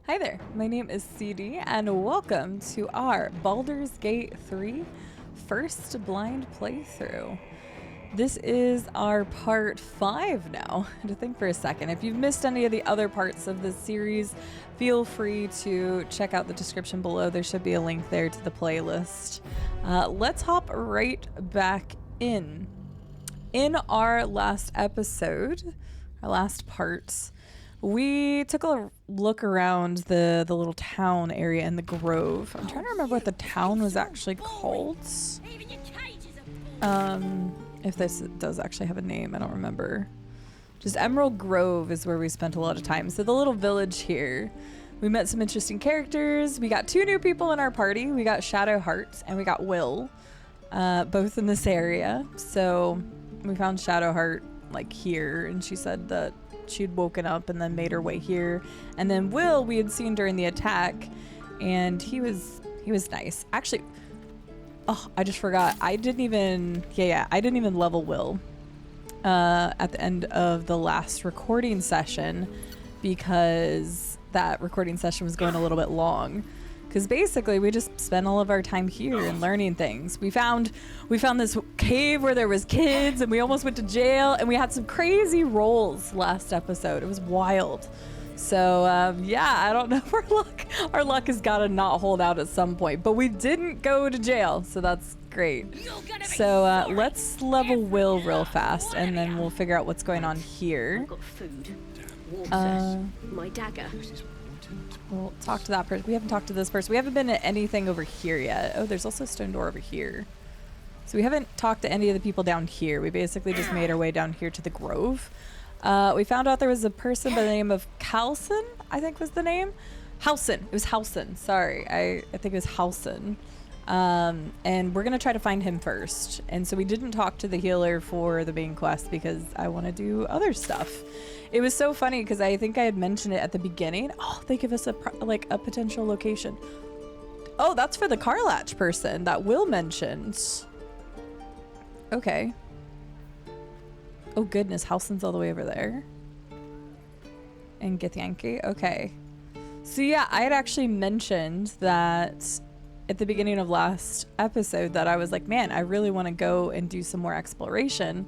Hi there, my name is CD, and welcome to our Baldur's Gate 3 first blind playthrough. This is our part 5 now. I had to think for a second. If you've missed any of the other parts of this series, feel free to check out the description below. There should be a link there to the playlist. Let's hop right back in. In our last episode, our last part, we took a look around the little town area in the grove. I'm trying to remember what the town was actually called. If this does actually have a name, I don't remember. Just Emerald Grove is where we spent a lot of time. So the little village here. We met some interesting characters. We got 2 new people in our party. We got Shadowheart and we got Will, both in this area. So we found Shadowheart like here, and she said that she'd woken up and then made her way here. And then Will we had seen during the attack, and he was nice. Actually, oh, I just forgot. I didn't even level Will at the end of the last recording session because that recording session was going a little bit long. Because basically we just spent all of our time here and learning things. We found this cave where there was kids, and we almost went to jail, and we had some crazy rolls last episode. It was wild. So yeah, I don't know if our luck has got to not hold out at some point, but we didn't go to jail, so that's great. So let's level Will real fast, and then we'll figure out what's going on here. I've got food, water, my dagger. We'll talk to that person. We haven't talked to this person. We haven't been at anything over here yet. Oh, there's also a stone door over here. So we haven't talked to any of the people down here. We basically just made our way down here to the grove. We found out there was a person by the name of Halson, I think was the name. Halson. It was Halson. Sorry. I think it was Halson. And we're going to try to find him first. And so we didn't talk to the healer for the main quest because I want to do other stuff. It was so funny because I think I had mentioned it at the beginning. Oh, they give us a potential location. Oh, that's for the Karlach person that Will mentioned. Okay. Oh goodness, Halson's all the way over there. And Githyanki. Okay. So yeah, I had actually mentioned that at the beginning of last episode that I was like, man, I really want to go and do some more exploration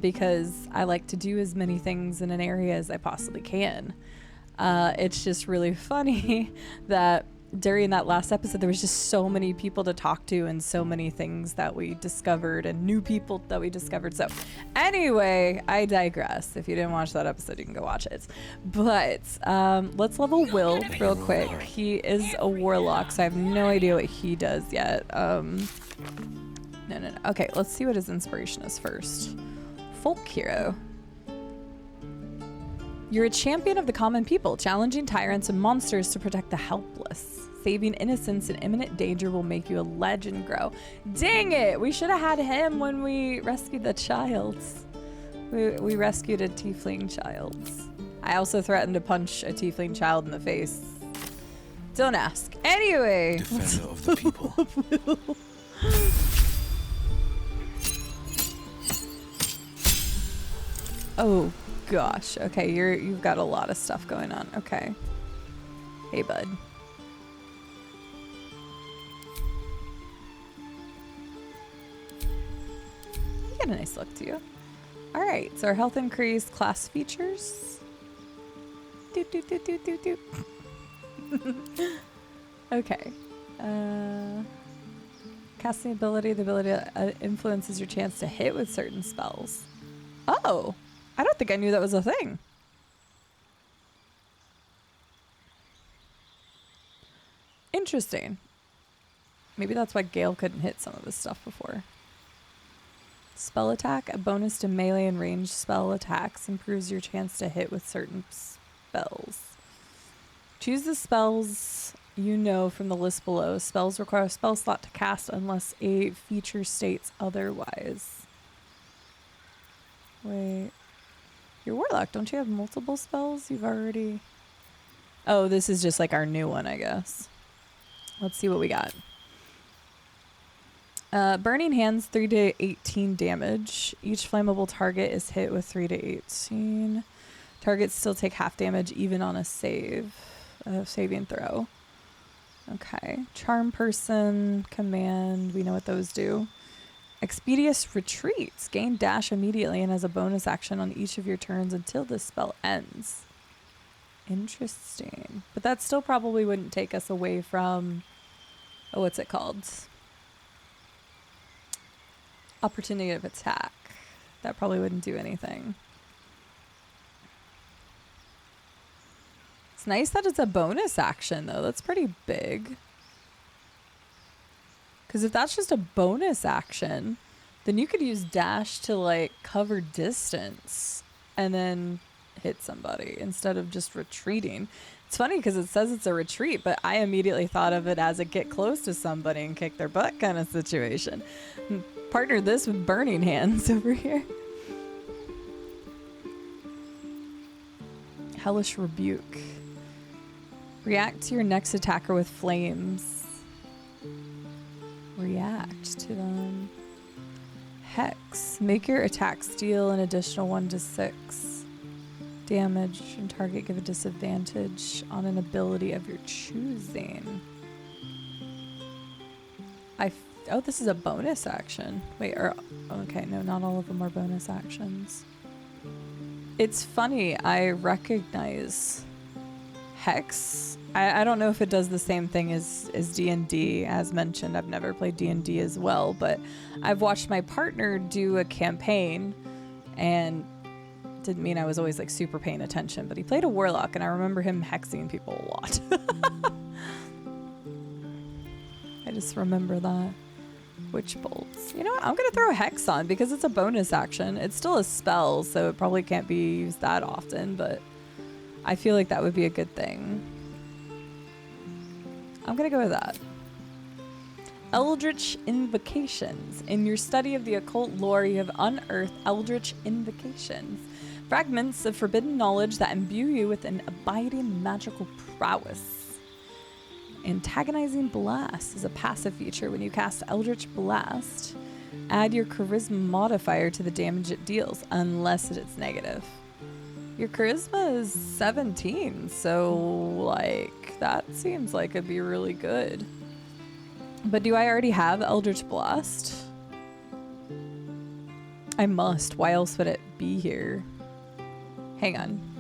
because I like to do as many things in an area as I possibly can. It's just really funny that during that last episode, there was just so many people to talk to and so many things that we discovered and new people that we discovered. So anyway, I digress. If you didn't watch that episode, you can go watch it. But let's level Will real quick. He is a warlock, so I have no idea what he does yet. No. Okay, let's see what his inspiration is first. Folk hero. You're a champion of the common people, challenging tyrants and monsters to protect the helpless. Saving innocents in imminent danger will make you a legend grow. Dang it! We should have had him when we rescued the child. We rescued a tiefling child. I also threatened to punch a tiefling child in the face. Don't ask. Anyway. Defender of the people. Oh gosh. Okay, you've got a lot of stuff going on. Okay. Hey, bud. You got a nice look to you. All right. So our health increase, class features. Doot, doot, doot, doot, doot, doot. Okay. Casting ability. The ability influences your chance to hit with certain spells. Oh. I don't think I knew that was a thing. Interesting. Maybe that's why Gale couldn't hit some of this stuff before. Spell attack, a bonus to melee and ranged spell attacks, improves your chance to hit with certain spells. Choose the spells you know from the list below. Spells require a spell slot to cast unless a feature states otherwise. Wait. You're Warlock. Don't you have multiple spells? You've already... Oh, this is just like our new one, I guess. Let's see what we got. Burning Hands, 3 to 18 damage. Each flammable target is hit with 3 to 18. Targets still take half damage even on a save. saving throw. Okay. Charm person, command. We know what those do. Expeditious retreats. Gain dash immediately and as a bonus action on each of your turns until this spell ends. Interesting. But that still probably wouldn't take us away from... Oh, what's it called? Opportunity of attack. That probably wouldn't do anything. It's nice that it's a bonus action, though. That's pretty big. Because if that's just a bonus action, then you could use dash to, like, cover distance and then hit somebody instead of just retreating. It's funny because it says it's a retreat, but I immediately thought of it as a get close to somebody and kick their butt kind of situation. Partner this with Burning Hands over here. Hellish Rebuke. React to your next attacker with flames. React to them. Hex. Make your attacks deal an additional 1d6 damage and target give a disadvantage on an ability of your choosing. Oh, this is a bonus action. Wait, okay, no, not all of them are bonus actions. It's funny, I recognize Hex. I don't know if it does the same thing as D&D. As mentioned, I've never played D&D as well, but I've watched my partner do a campaign, and didn't mean I was always like super paying attention, but he played a Warlock, and I remember him hexing people a lot. I just remember that. Witch bolts. You know what? I'm going to throw a hex on because it's a bonus action. It's still a spell, so it probably can't be used that often, but I feel like that would be a good thing. I'm going to go with that. Eldritch Invocations. In your study of the occult lore, you have unearthed Eldritch Invocations. Fragments of forbidden knowledge that imbue you with an abiding magical prowess. Antagonizing Blast is a passive feature. When you cast Eldritch Blast, add your charisma modifier to the damage it deals, unless it's negative. Your charisma is 17, so, like, that seems like it'd be really good. But do I already have Eldritch Blast? I must. Why else would it be here? Hang on.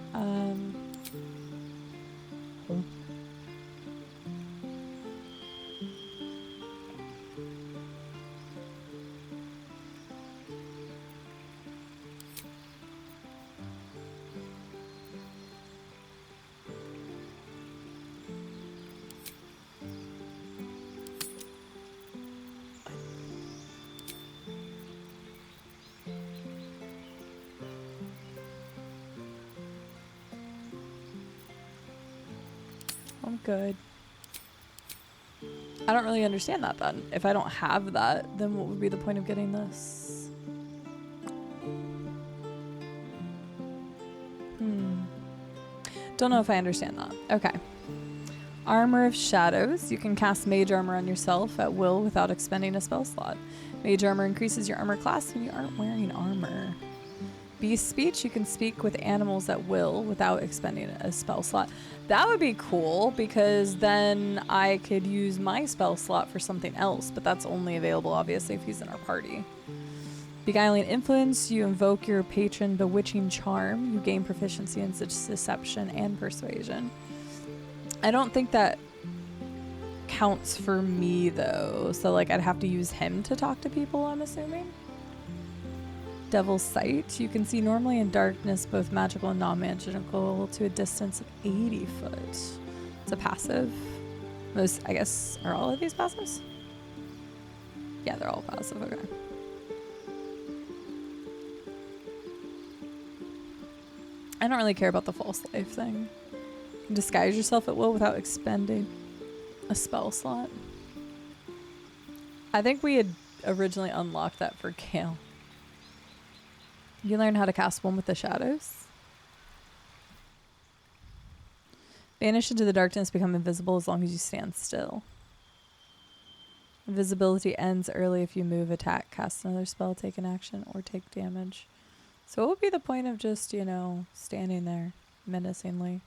I'm good. I don't really understand that then. If I don't have that, then what would be the point of getting this? Don't know if I understand that. Okay. Armor of Shadows. You can cast Mage Armor on yourself at will without expending a spell slot. Mage Armor increases your armor class when you aren't wearing armor. Beast Speech. You can speak with animals at will without expending a spell slot. That would be cool because then I could use my spell slot for something else, but that's only available obviously if he's in our party. Beguiling Influence. You invoke your patron Bewitching Charm. You gain proficiency in Deception and Persuasion. I don't think that counts for me though, so like I'd have to use him to talk to people, I'm assuming. Devil's Sight. You can see normally in darkness, both magical and non-magical, to a distance of 80 foot. It's a passive. Most, I guess, are all of these passives? Yeah, they're all passive, okay. I don't really care about the false life thing. You can disguise yourself at will without expending a spell slot. I think we had originally unlocked that for Gale. You learn how to cast One with the Shadows. Vanish into the darkness, become invisible as long as you stand still. Invisibility ends early if you move, attack, cast another spell, take an action, or take damage. So what would be the point of just, you know, standing there menacingly?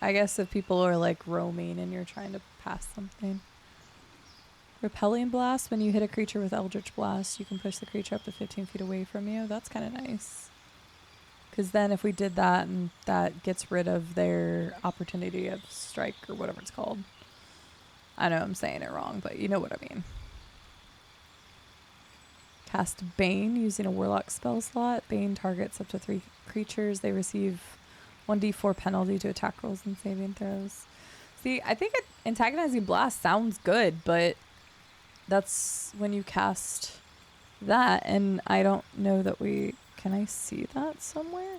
I guess if people are like roaming and you're trying to pass something. Repelling blast. When you hit a creature with Eldritch Blast, you can push the creature up to 15 feet away from you. That's kind of nice. Because then if we did that, and that gets rid of their opportunity of strike or whatever it's called. I know I'm saying it wrong, but you know what I mean. Cast Bane using a Warlock spell slot. Bane targets up to 3 creatures. They receive 1d4 penalty to attack rolls and saving throws. See, I think Antagonizing Blast sounds good, but that's when you cast that, and I don't know that we... Can I see that somewhere?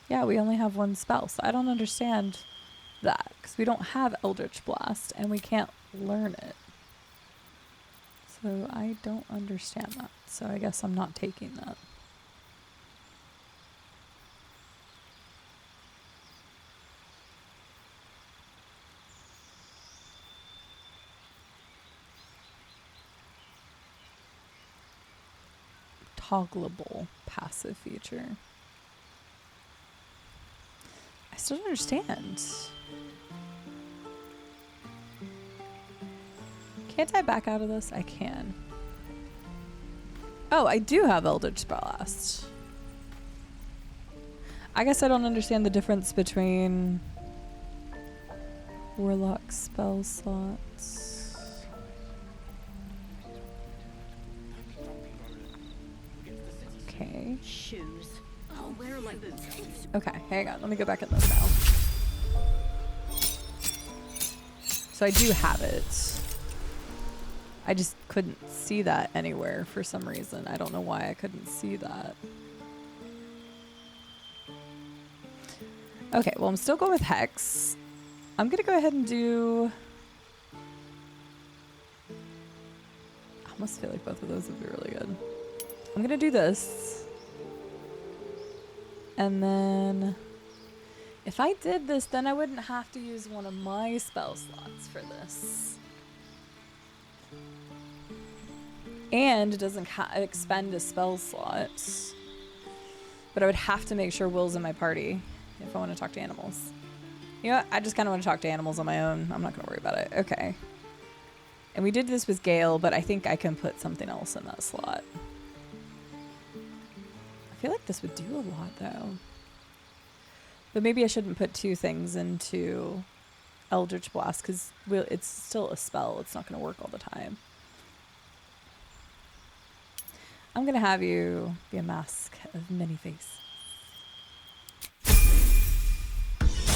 Yeah, we only have 1 spell, so I don't understand that, because we don't have Eldritch Blast, and we can't learn it. So I don't understand that, so I guess I'm not taking that. Toggleable passive feature. I still don't understand. Can't I back out of this? I can. Oh, I do have Eldritch Blast. I guess I don't understand the difference between Warlock spell slots. Okay. Shoes. Oh, where are my boots? Okay, hang on. Let me go back in this now. So I do have it. I just couldn't see that anywhere for some reason. I don't know why I couldn't see that. Okay, well, I'm still going with Hex. I'm going to go ahead and do... I almost feel like both of those would be really good. I'm going to do this. And then... If I did this, then I wouldn't have to use one of my spell slots for this. And it doesn't expend a spell slot. But I would have to make sure Will's in my party if I want to talk to animals. You know what? I just kind of want to talk to animals on my own. I'm not going to worry about it. Okay. And we did this with Gale, but I think I can put something else in that slot. I feel like this would do a lot, though. But maybe I shouldn't put 2 things into Eldritch Blast, because it's still a spell. It's not going to work all the time. I'm going to have you be a mask of many faces.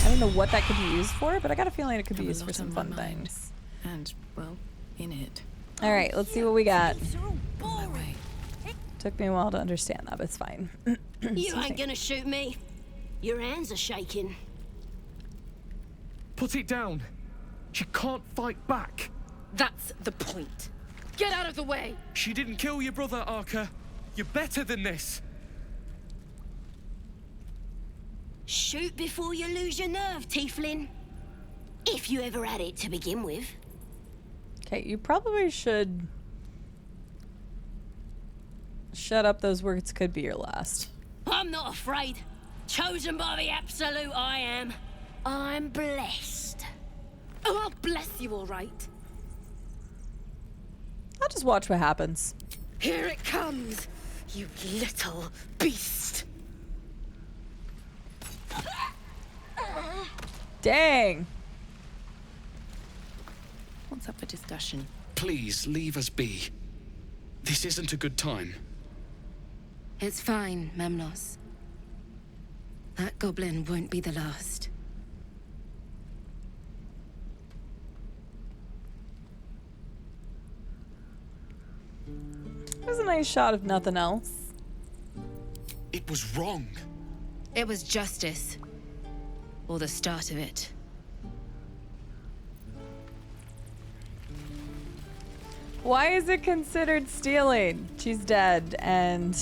I don't know what that could be used for, but I got a feeling it could be used for some fun things. And, well, in it. All right, let's see what we got. Took me a while to understand that, but it's fine. You ain't gonna shoot me. Your hands are shaking. Put it down. She can't fight back. That's the point. Get out of the way! She didn't kill your brother, Arca. You're better than this. Shoot before you lose your nerve, Tiefling. If you ever had it to begin with. Okay, you probably should shut up. Those words could be your last. I'm not afraid. Chosen by the Absolute, I am. I'm blessed. Oh, I'll bless you, all right. I'll just watch what happens. Here it comes, you little beast. Dang. What's up for discussion? Please leave us be. This isn't a good time. It's fine, Memnos. That goblin won't be the last. There's a nice shot of nothing else. It was wrong. It was justice. Or the start of it. Why is it considered stealing? She's dead and...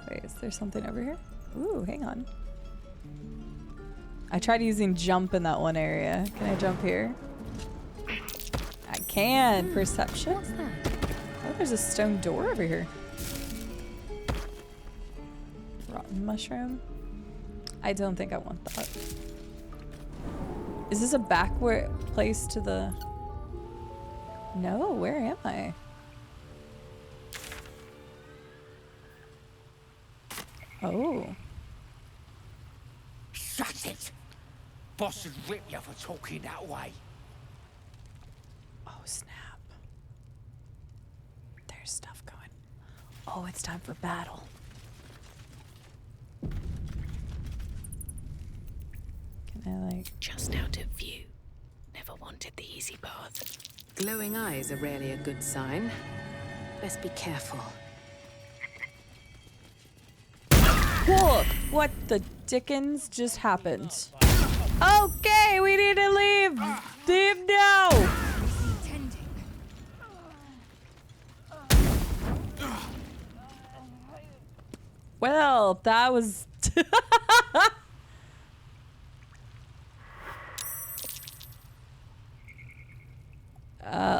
Wait, is there something over here? Ooh, hang on. I tried using jump in that one area. Can I jump here? I can. Perception? What's that? Oh, there's a stone door over here. Rotten mushroom. I don't think I want that. Is this a backward place to the... No, where am I? Oh. Shut it! Boss would rip you for talking that way. Oh, snap. There's stuff going. Oh, it's time for battle. Can I, like... Just out of view. Never wanted the easy path. Glowing eyes are rarely a good sign. Best be careful. Whoa! What the dickens just happened? Okay, we need to leave! Leave now! Well, that was...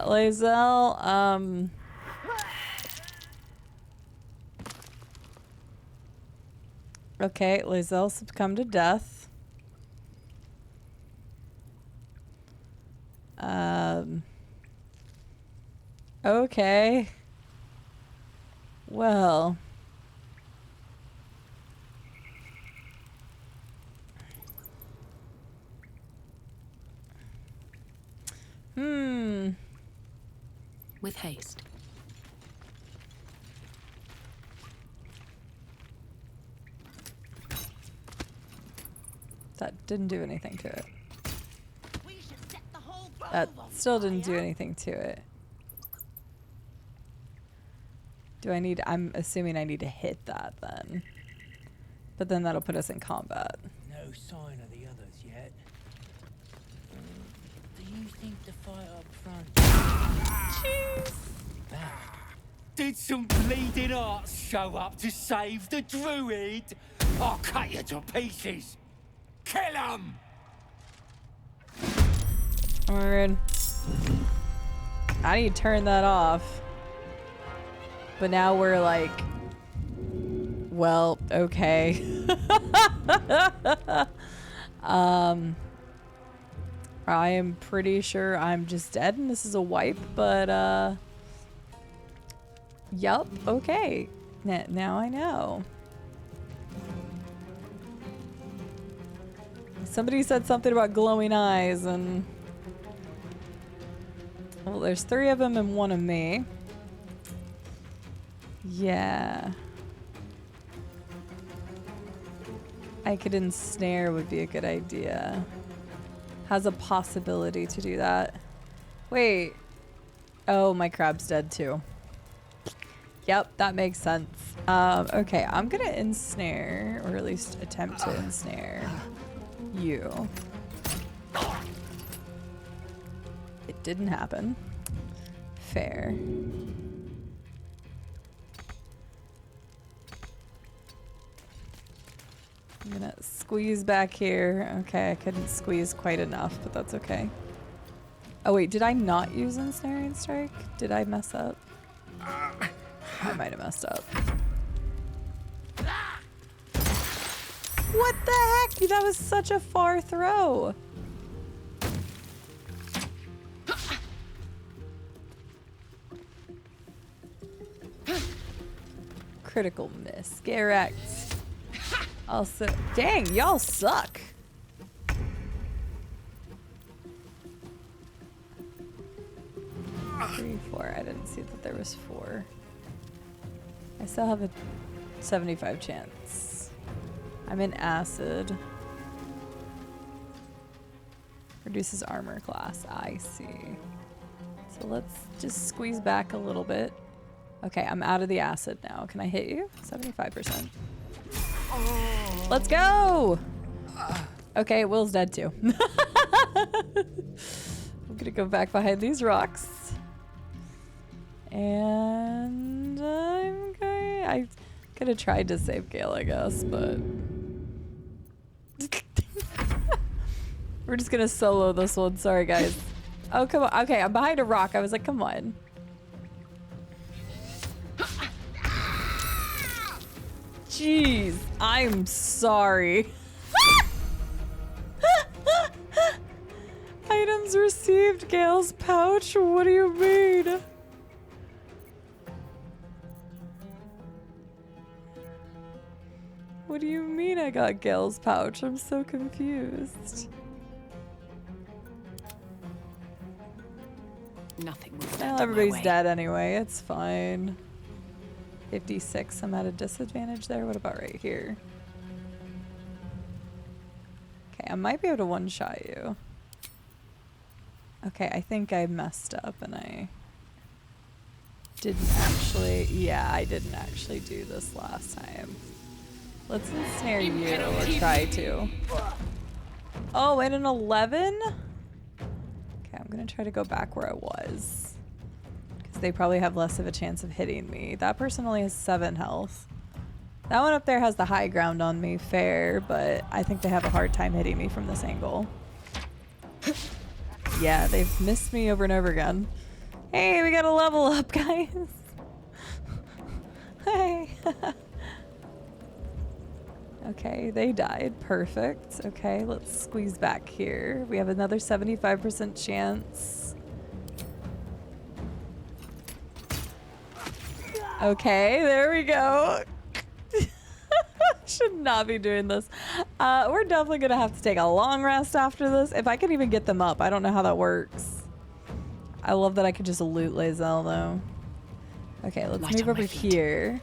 Lae'zel, okay, Lae'zel succumbed to death. Okay. Well. With haste. That didn't do anything to it. We should set the whole That grove on still didn't do fire. anything to it. Do I need... I'm assuming I need to hit that then. But then that'll put us in combat. No sign of the others yet. Do you think the fight up front... Jeez. Did some bleeding arts show up to save the druid? I'll cut you to pieces. Kill him! Alright. I need to turn that off. But now we're like... Well, okay. I am pretty sure I'm just dead and this is a wipe, but yup, okay. Now I know. Somebody said something about glowing eyes and... Well, there's 3 of them and 1 of me. Yeah. I could ensnare would be a good idea. Has a possibility to do that. Wait. Oh, my crab's dead too. Yep, that makes sense. Okay, I'm gonna ensnare, or at least attempt to ensnare you. It didn't happen. Fair. I'm gonna squeeze back here. Okay, I couldn't squeeze quite enough, but that's okay. Oh wait, did I not use Ensnaring Strike? Did I mess up? I might have messed up. What the heck? That was such a far throw. Critical miss. Get wrecked. Also, dang, y'all suck. Three, 4. I didn't see that there was 4. I still have a 75 chance. I'm in acid. Reduces armor class. I see. So let's just squeeze back a little bit. Okay, I'm out of the acid now. Can I hit you? 75%. Let's go! Okay, Will's dead too. I'm gonna go back behind these rocks. And I'm going... I could have tried to save Gale, I guess, but... We're just gonna solo this one. Sorry, guys. Oh, come on. Okay, I'm behind a rock. I was like, come on. Jeez, I'm sorry. Items received, Gale's pouch. What do you mean? What do you mean I got Gale's pouch? I'm so confused. Nothing will stand Well, in my everybody's way. dead anyway. It's fine. 56. I'm at a disadvantage there. What about right here? Okay, I might be able to one-shot you. Okay, I think I messed up and I didn't actually... Yeah, I didn't actually do this last time. Let's ensnare you or try to. Oh, and an 11? Okay, I'm gonna try to go back where I was. Because they probably have less of a chance of hitting me. That person only has 7 health. That one up there has the high ground on me, fair, but I think they have a hard time hitting me from this angle. Yeah, they've missed me over and over again. Hey, we got a level up, guys. Hey. Okay, they died. Perfect. Okay, let's squeeze back here. We have another 75% chance. Okay, there we go. Should not be doing this. We're definitely gonna have to take a long rest after this. If I can even get them up, I don't know how that works. I love that I could just loot Lae'zel though. Okay, let's move over here.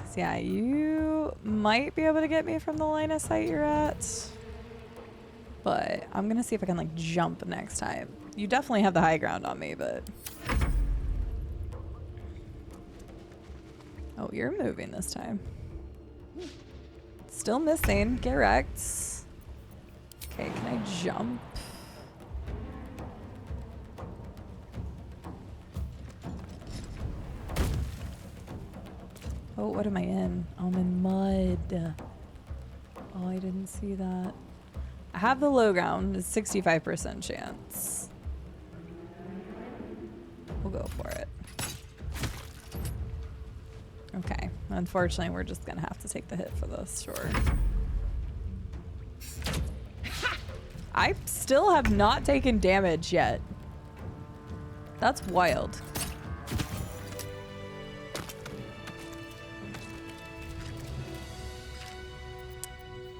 So yeah, you might be able to get me from the line of sight you're at. But I'm gonna see if I can like jump next time. You definitely have the high ground on me, but... Oh, you're moving this time. Still missing. Get wrecked. Okay, can I jump? Oh, what am I in? I'm in mud. Oh, I didn't see that. I have the low ground. It's 65% chance. We'll go for it. Okay. Unfortunately, we're just gonna have to take the hit for this, sure. I still have not taken damage yet. That's wild.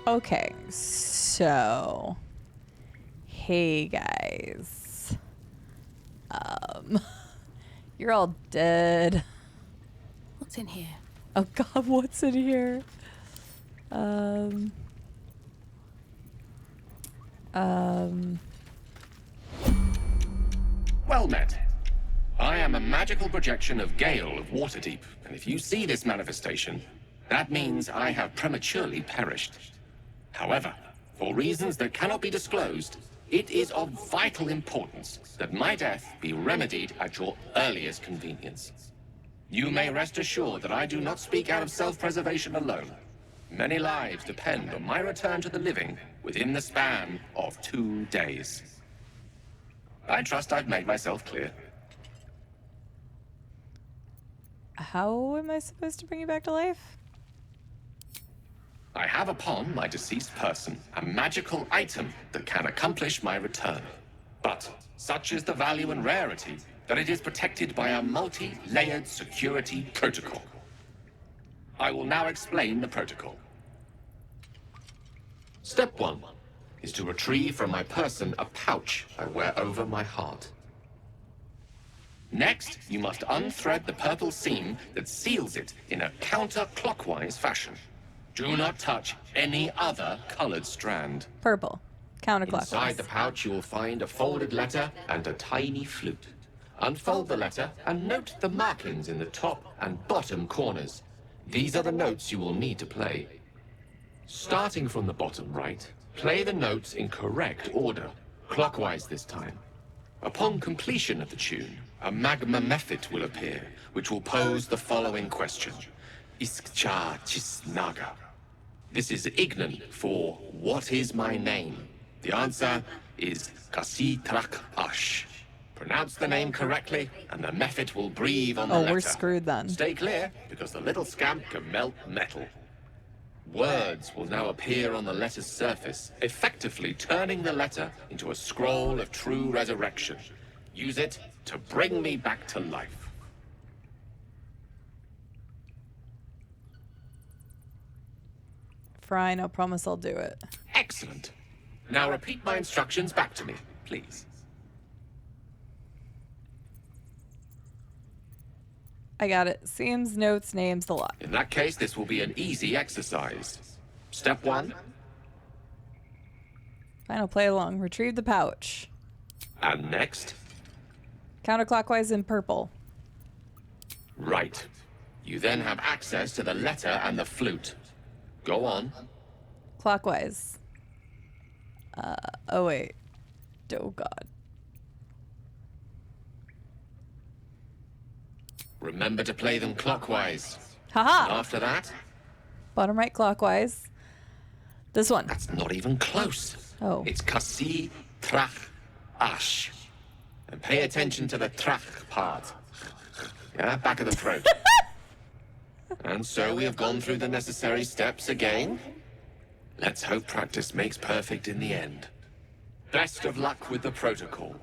Okay, so hey guys. You're all dead. What's in here? Oh god, what's in here? Well met. I am a magical projection of Gale of Waterdeep, and if you see this manifestation, that means I have prematurely perished. However, for reasons that cannot be disclosed, it is of vital importance that my death be remedied at your earliest convenience. You may rest assured that I do not speak out of self-preservation alone. Many lives depend on my return to the living within the span of 2 days. I trust I've made myself clear. How am I supposed to bring you back to life? I have upon my deceased person a magical item that can accomplish my return. But such is the value and rarity that it is protected by a multi-layered security protocol. I will now explain the protocol. Step 1 is to retrieve from my person a pouch I wear over my heart. Next, you must unthread the purple seam that seals it in a counterclockwise fashion. Do not touch any other colored strand. Purple. Counterclockwise. Inside the pouch, you will find a folded letter and a tiny flute. Unfold the letter and note the markings in the top and bottom corners. These are the notes you will need to play. Starting from the bottom right, play the notes in correct order, clockwise this time. Upon completion of the tune, a magma mephit will appear, which will pose the following question. Iskcha Chisnaga. This is Ignan for what is my name? The answer is Kasitrak Ash. Pronounce the name correctly, and the mephit will breathe on the letter. Oh, we're screwed then. Stay clear, because the little scamp can melt metal. Words will now appear on the letter's surface, effectively turning the letter into a scroll of true resurrection. Use it to bring me back to life. Fine, I promise I'll do it. Excellent. Now repeat my instructions back to me, please. I got it. Seems, notes, names, the lot. In that case, this will be an easy exercise. Step 1. Fine, I'll play along. Retrieve the pouch. And next? Counterclockwise in purple. Right. You then have access to the letter and the flute. Go on. Clockwise. Oh wait. Oh god. Remember to play them clockwise. Haha! And after that? Bottom right clockwise. This one. That's not even close. Oh. It's kasi, trach, ash. And pay attention to the trach part. Yeah, back of the throat. And so we have gone through the necessary steps again. Let's hope practice makes perfect in the end. Best of luck with the protocol.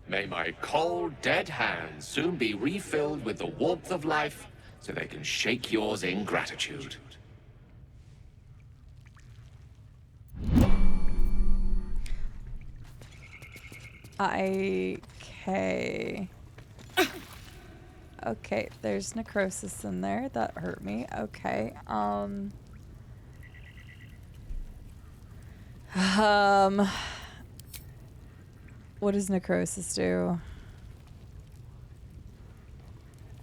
May my cold, dead hands soon be refilled with the warmth of life so they can shake yours in gratitude. Okay. Okay, there's necrosis in there. That hurt me. Okay. What does necrosis do?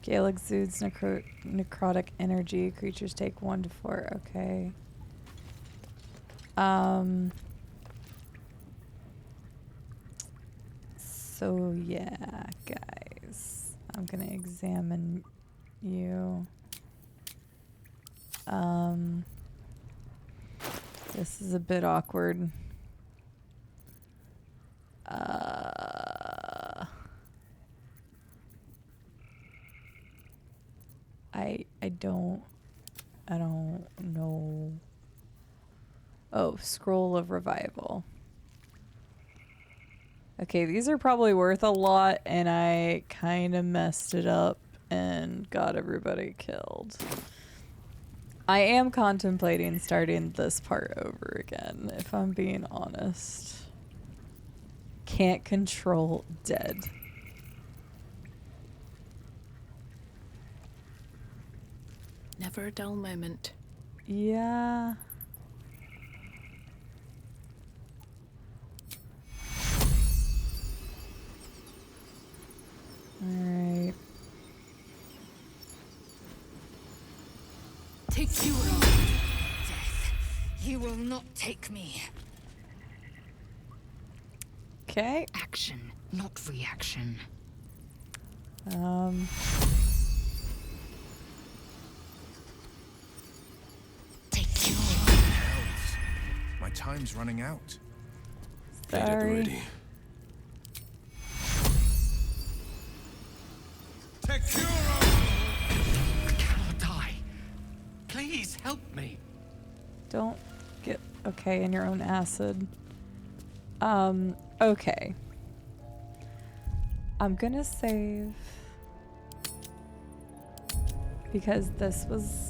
Gale exudes necrotic energy. Creatures take 1 to 4. Okay. So yeah, guys. I'm gonna examine you. This is a bit awkward. I don't know. Oh, scroll of revival. Okay, these are probably worth a lot, and I kind of messed it up and got everybody killed. I am contemplating starting this part over again, if I'm being honest. Can't control dead. Never a dull moment. Yeah. Alright. Take you along. Death. You will not take me. Okay. Action, not reaction. Take you along. My time's running out. Sorry. I cannot die. Please help me. Don't get okay in your own acid. Okay. I'm gonna save because this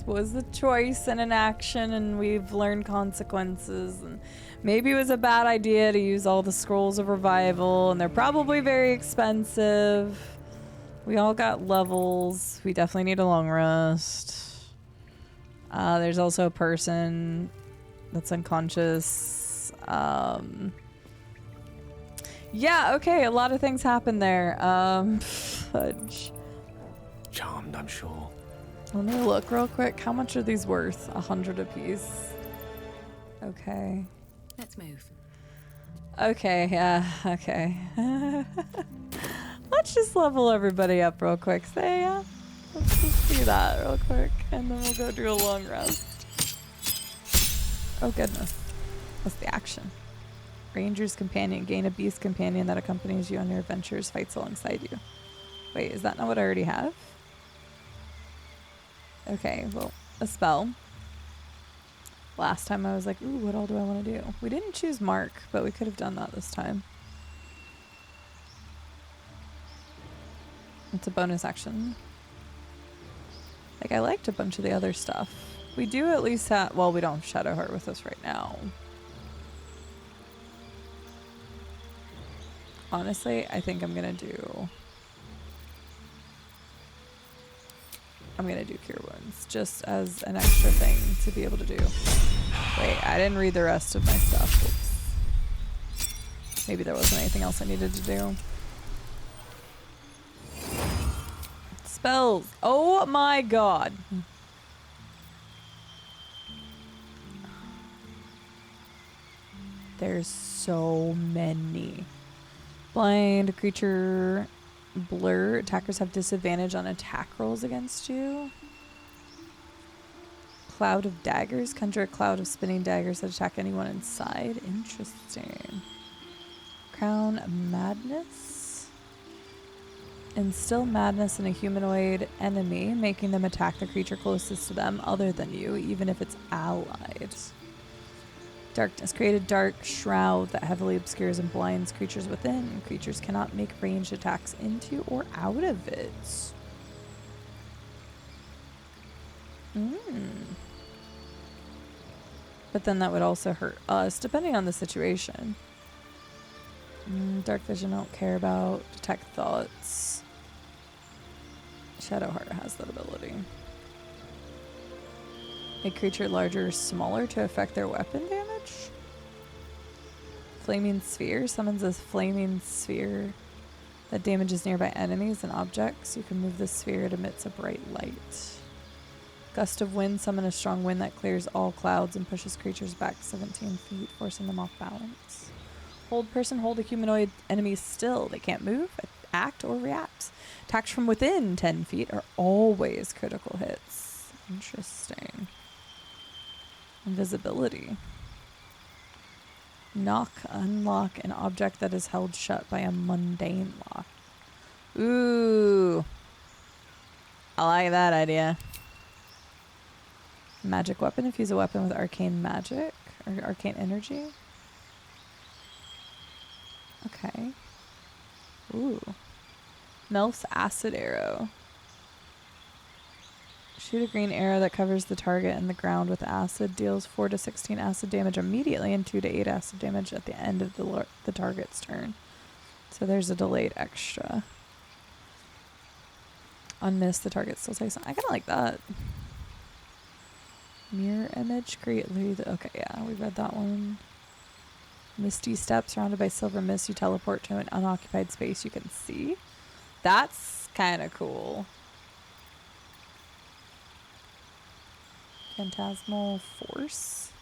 was a choice and an action, and we've learned consequences, and maybe it was a bad idea to use all the scrolls of revival, and they're probably very expensive. We all got levels. We definitely need a long rest. There's also a person that's unconscious. Yeah, okay, a lot of things happen there. Fudge. Charmed, I'm sure. Let me look real quick. How much are these worth? 100 apiece. Okay. Let's move. Okay, yeah, okay. Let's just level everybody up real quick. Say, yeah. Let's just do that real quick, and then we'll go do a long rest. Oh goodness. What's the action? Ranger's companion. Gain a beast companion that accompanies you on your adventures, fights alongside you. Wait, is that not what I already have? Okay, well, a spell. Last time I was like, ooh, what all do I want to do? We didn't choose Mark, but we could have done that this time. It's a bonus action. Like, I liked a bunch of the other stuff. We do at least have... Well, we don't have Shadowheart with us right now. Honestly, I think I'm going to do... I'm going to do Cure Wounds, just as an extra thing to be able to do. Wait, I didn't read the rest of my stuff. Oops. Maybe there wasn't anything else I needed to do. Spells. Oh my god. There's so many. Blind, creature, blur. Attackers have disadvantage on attack rolls against you. Cloud of daggers. Conjure a cloud of spinning daggers that attack anyone inside. Interesting. Crown madness. Instill madness in a humanoid enemy, making them attack the creature closest to them other than you, even if it's allied. Darkness. Create a dark shroud that heavily obscures and blinds creatures within. Creatures cannot make ranged attacks into or out of it. But then that would also hurt us, depending on the situation. Dark vision I don't care about. Detect thoughts. Shadowheart has that ability. Make creature larger or smaller to affect their weapon damage. Flaming sphere summons a flaming sphere that damages nearby enemies and objects. You can move the sphere. It emits a bright light. Gust of wind summon a strong wind that clears all clouds and pushes creatures back 17 feet, forcing them off balance. Hold person, hold a humanoid enemy still. They can't move, act, or react. Attacks from within 10 feet are always critical hits. Interesting. Invisibility. Knock, unlock an object that is held shut by a mundane lock. Ooh. I like that idea. Magic weapon. Infuse a weapon with arcane magic or arcane energy. Okay. Ooh. Melf's acid arrow. Shoot a green arrow that covers the target and the ground with acid. Deals 4 to 16 acid damage immediately and 2 to 8 acid damage at the end of the target's turn. So there's a delayed extra. On miss, the target still takes. I kind of like that. Mirror image. Create. Okay, yeah, we read that one. Misty step. Surrounded by silver mist, you teleport to an unoccupied space you can see. That's kind of cool. Phantasmal force.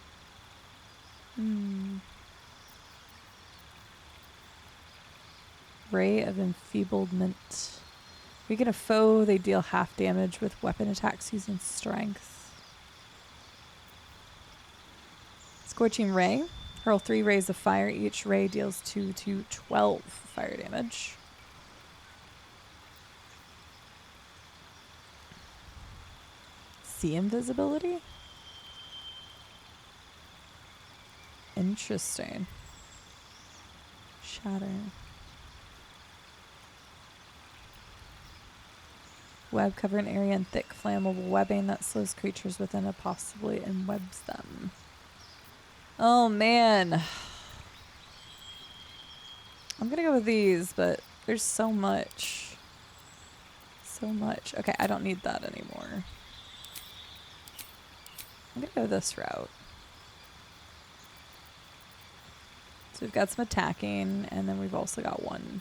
Ray of enfeeblement. Weaken a foe, they deal half damage with weapon attacks using strength. Scorching ray. Hurl 3 rays of fire. Each ray deals 2 to 12 fire damage. See invisibility? Interesting. Shatter. Web. Cover an area in thick flammable webbing that slows creatures within it, possibly webs them. Oh man. I'm gonna go with these, but there's so much. So much. Okay, I don't need that anymore. I'm gonna go this route. So we've got some attacking, and then we've also got one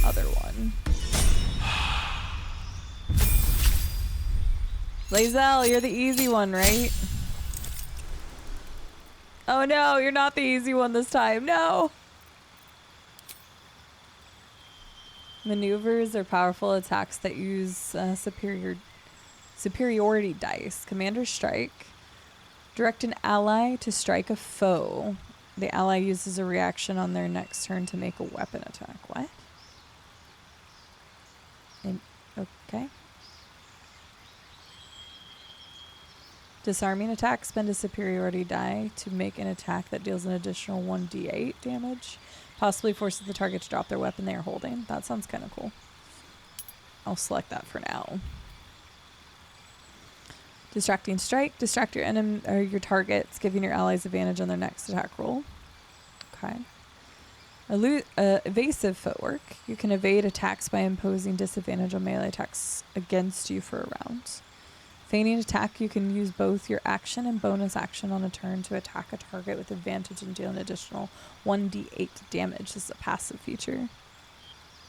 other one. Lae'zel, you're the easy one, right? Oh no, you're not the easy one this time. No! Maneuvers are powerful attacks that use superiority dice. Commander strike. Direct an ally to strike a foe. The ally uses a reaction on their next turn to make a weapon attack. What? Okay. Disarming attack, spend a superiority die to make an attack that deals an additional 1d8 damage. Possibly forces the target to drop their weapon they are holding. That sounds kind of cool. I'll select that for now. Distracting strike. Distract your enemy or your targets, giving your allies advantage on their next attack roll. Okay. Evasive footwork. You can evade attacks by imposing disadvantage on melee attacks against you for a round. Feigning attack. You can use both your action and bonus action on a turn to attack a target with advantage and deal an additional 1d8 damage. This is a passive feature.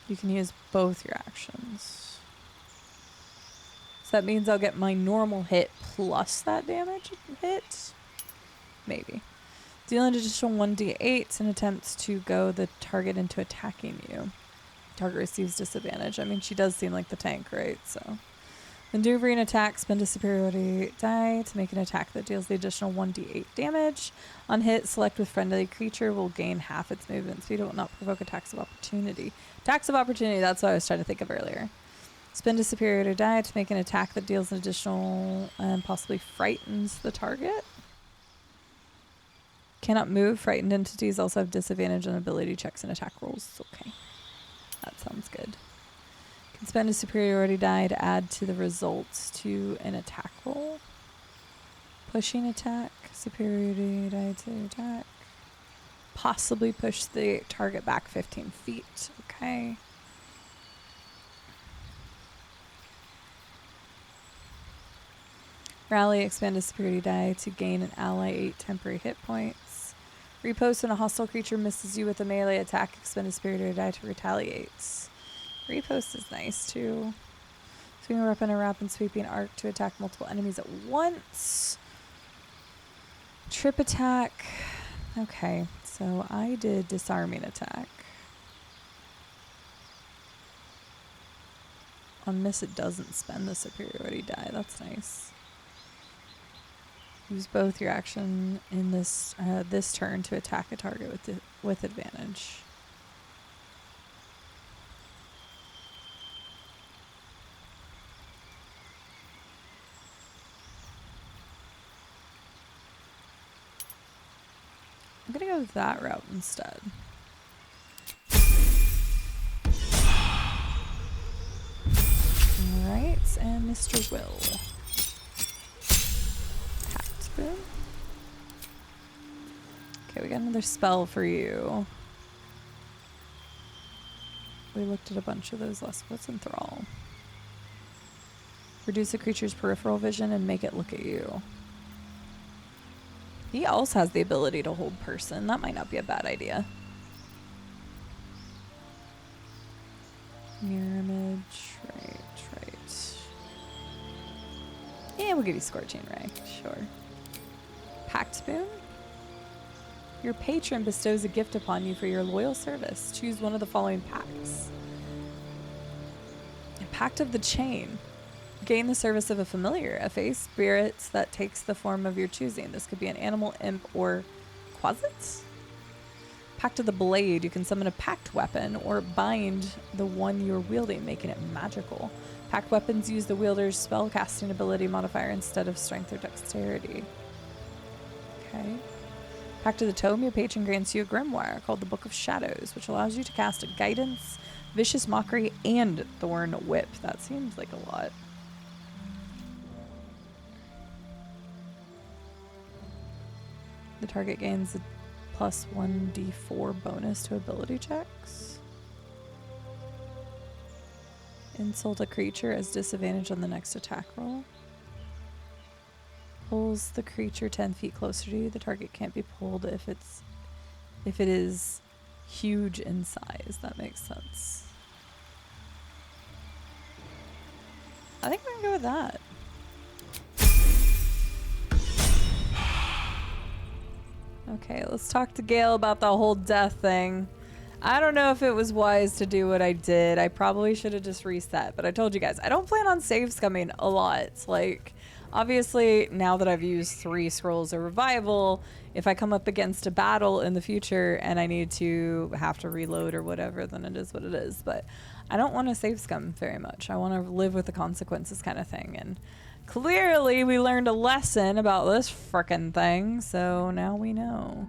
You can use both your actions. So that means I'll get my normal hit plus that damage hit? Maybe. Deal an additional 1d8 and attempts to go the target into attacking you. Target receives disadvantage. I mean, she does seem like the tank, right? So, maneuvering attack, spend a superiority die to make an attack that deals the additional 1d8 damage. On hit, select with friendly creature will gain half its movement speed. It will not provoke attacks of opportunity. Attacks of opportunity, that's what I was trying to think of earlier. Spend a superiority die to make an attack that deals an additional and possibly frightens the target. Cannot move. Frightened entities also have disadvantage on ability checks and attack rolls. Okay. That sounds good. Can spend a superiority die to add to the results to an attack roll. Pushing attack. Superiority die to attack. Possibly push the target back 15 feet. Okay. Rally, expend a superiority die to gain an ally 8 temporary hit points. Repost when a hostile creature misses you with a melee attack, expend a superiority die to retaliate. Repost is nice too. Swinging a weapon, a rapid sweeping arc to attack multiple enemies at once. Trip attack. Okay, so I did disarming attack. On miss, it doesn't spend the superiority die. That's nice. Use both your action in this this turn to attack a target with advantage. I'm gonna go that route instead. All right, and Mr. Will. Okay, we got another spell for you. We looked at a bunch of those last. What's Enthrall? Reduce a creature's peripheral vision and make it look at you. He also has the ability to hold person. That might not be a bad idea. Mirror image. Right. Yeah, we'll give you Scorching Ray. Sure. Pact boon. Your patron bestows a gift upon you for your loyal service. Choose one of the following pacts. Pact of the Chain. Gain the service of a familiar, a face spirit that takes the form of your choosing. This could be an animal, imp, or quasit. Pact of the Blade. You can summon a pact weapon or bind the one you're wielding, making it magical. Pact weapons use the wielder's spell-casting ability modifier instead of strength or dexterity. Okay. Pact of the Tome. Your patron grants you a grimoire called the Book of Shadows, which allows you to cast a Guidance, Vicious Mockery, and Thorn Whip. That seems like a lot. The target gains a plus 1d4 bonus to ability checks. Insult a creature as disadvantage on the next attack roll. Pulls the creature 10 feet closer to you. The target can't be pulled if it is huge in size. That makes sense. I think we're gonna go with that. Okay, let's talk to Gale about the whole death thing. I don't know if it was wise to do what I did. I probably should have just reset, but I told you guys, I don't plan on save scumming a lot. Like, obviously, now that I've used 3 scrolls of revival, if I come up against a battle in the future and I need to have to reload or whatever, then it is what it is. But I don't want to save scum very much. I want to live with the consequences kind of thing. And Clearly, we learned a lesson about this frickin' thing, so now we know.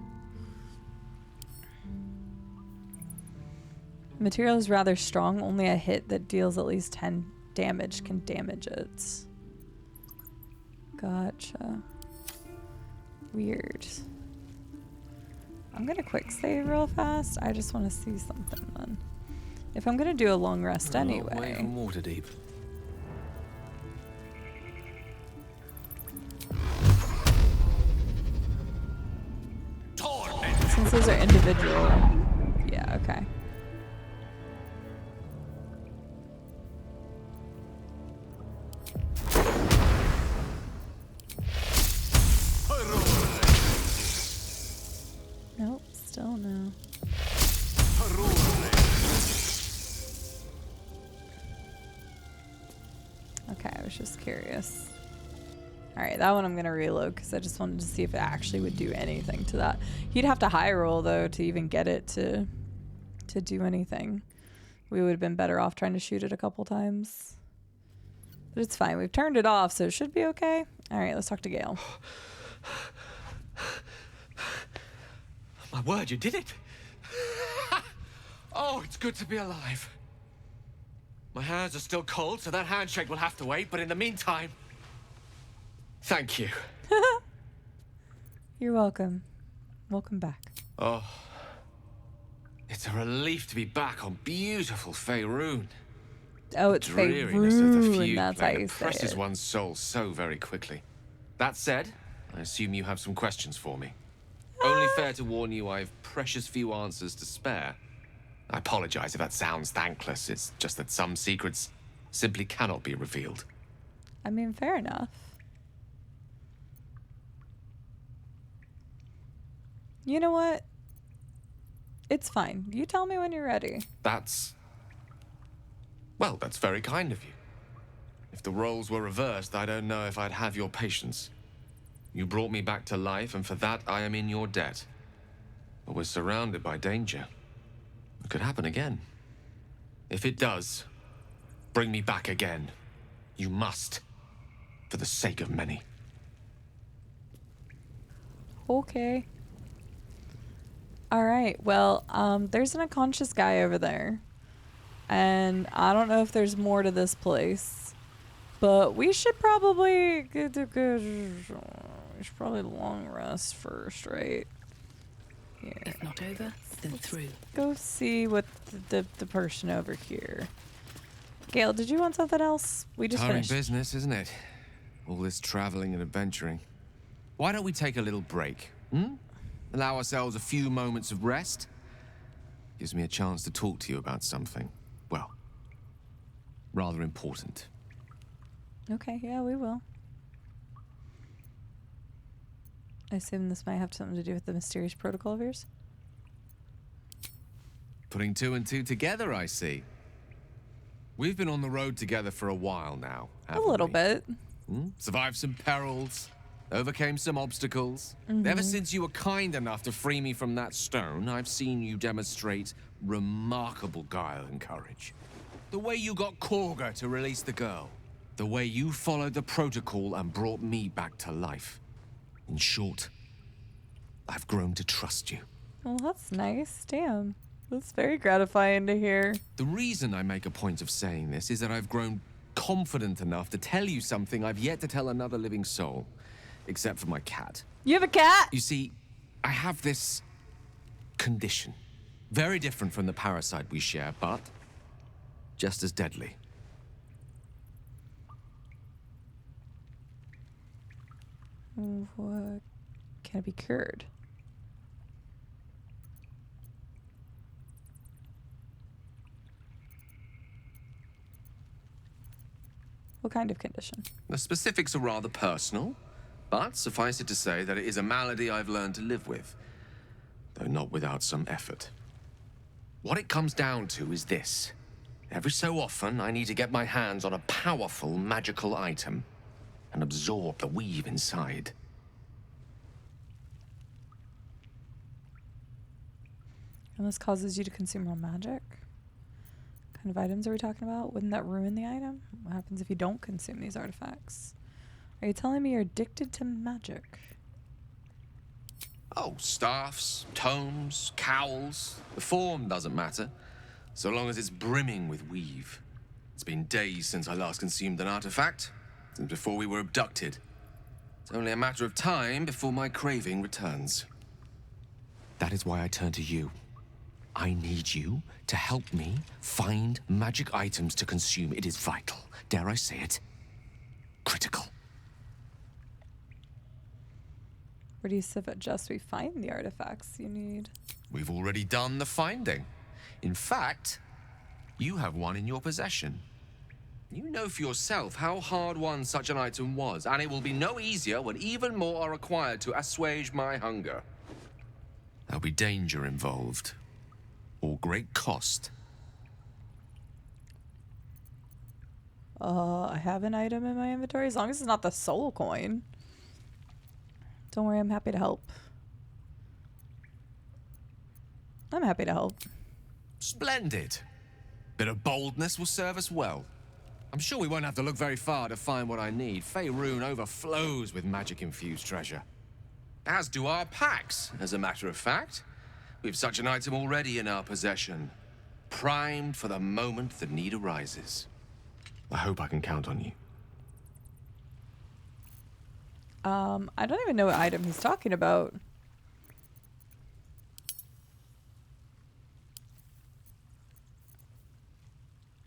Material is rather strong. Only a hit that deals at least 10 damage can damage it. Gotcha. Weird. I'm gonna quick save real fast. I just want to see something then. If I'm gonna do a long rest anyway. Away from Waterdeep. Since those are individual. Yeah, okay. Nope, still no. Okay, I was just curious. Alright, that one I'm going to reload because I just wanted to see if it actually would do anything to that. You'd have to high roll, though, to even get it to do anything. We would have been better off trying to shoot it a couple times. But it's fine. We've turned it off, so it should be okay. Alright, let's talk to Gale. My word, you did it! Oh, it's good to be alive. My hands are still cold, so that handshake will have to wait, but in the meantime... Thank you. You're welcome. Welcome back. Oh. It's a relief to be back on beautiful Faerun. Oh, it's Dreariness of the Faerun, feud that's how you say oppresses it. one's soul so very quickly. That said, I assume you have some questions for me. Only fair to warn you I've precious few answers to spare. I apologize if that sounds thankless. It's just that some secrets simply cannot be revealed. I mean, fair enough. You know what? It's fine. You tell me when you're ready. Well, that's very kind of you. If the roles were reversed, I don't know if I'd have your patience. You brought me back to life, and for that I am in your debt. But we're surrounded by danger. It could happen again. If it does, bring me back again. You must, for the sake of many. Okay. All right. Well, there's an unconscious guy over there. And I don't know if there's more to this place. But we should probably long rest first, right? Here. If not over, then through. Go see what the person over here. Gale, did you want something else? We just Tiring finished. business, isn't it? All this traveling and adventuring. Why don't we take a little break? Allow ourselves a few moments of rest? Gives me a chance to talk to you about something, well, rather important. Okay, yeah, we will. I assume this might have something to do with the mysterious protocol of yours? Putting two and two together, I see. We've been on the road together for a while now, haven't A little we? bit. Survived some perils, overcame some obstacles. Ever since you were kind enough to free me from that stone, I've seen you demonstrate remarkable guile and courage. The way you got Korga to release the girl. The way you followed the protocol and brought me back to life. In short, I've grown to trust you. Well, that's nice. Damn. That's very gratifying to hear. The reason I make a point of saying this is that I've grown confident enough to tell you something I've yet to tell another living soul. Except for my cat. You have a cat? You see, I have this condition. Very different from the parasite we share, but just as deadly. What can it be cured? What kind of condition? The specifics are rather personal, but suffice it to say that it is a malady I've learned to live with, though not without some effort. What it comes down to is this. Every so often, I need to get my hands on a powerful magical item and absorb the weave inside. And this causes you to consume more magic? What kind of items are we talking about? Wouldn't that ruin the item? What happens if you don't consume these artifacts? Are you telling me you're addicted to magic? Oh, staffs, tomes, cowls. The form doesn't matter, so long as it's brimming with weave. It's been days since I last consumed an artifact, since before we were abducted. It's only a matter of time before my craving returns. That is why I turn to you. I need you to help me find magic items to consume. It is vital. Dare I say it? Critical. Where do you suggest we find the artifacts you need? We've already done the finding. In fact, you have one in your possession. You know for yourself how hard-won such an item was, and it will be no easier when even more are required to assuage my hunger. There'll be danger involved, or great cost. I have an item in my inventory, as long as it's not the soul coin. Don't worry, I'm happy to help. I'm happy to help. Splendid. Bit of boldness will serve us well. I'm sure we won't have to look very far to find what I need. Faerun overflows with magic-infused treasure. As do our packs, as a matter of fact. We've such an item already in our possession. Primed for the moment the need arises. I hope I can count on you. I don't even know what item he's talking about.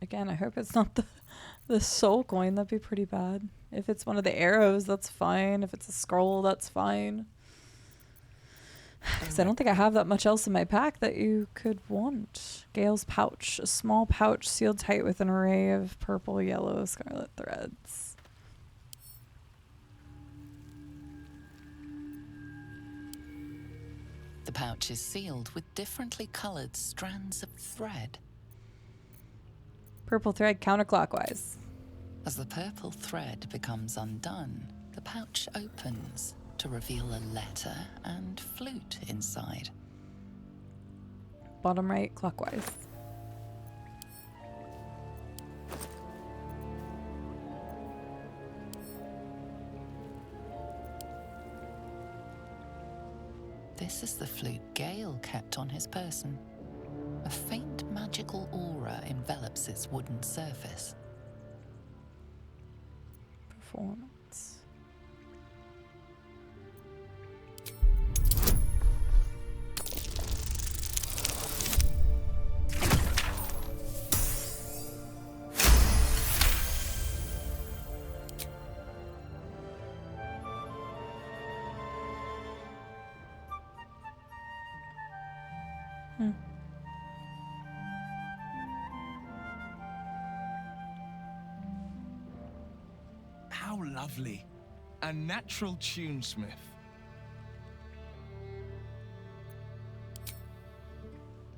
Again, I hope it's not the soul coin. That'd be pretty bad. If it's one of the arrows, that's fine. If it's a scroll, that's fine. Because I don't think I have that much else in my pack that you could want. Gale's pouch. A small pouch sealed tight with an array of purple, yellow, scarlet threads. The pouch is sealed with differently colored strands of thread. Purple thread counterclockwise. As the purple thread becomes undone, the pouch opens to reveal a letter and flute inside. Bottom right clockwise. This is the flute Gale kept on his person. A faint magical aura envelops its wooden surface. Performance. How lovely. A natural tunesmith.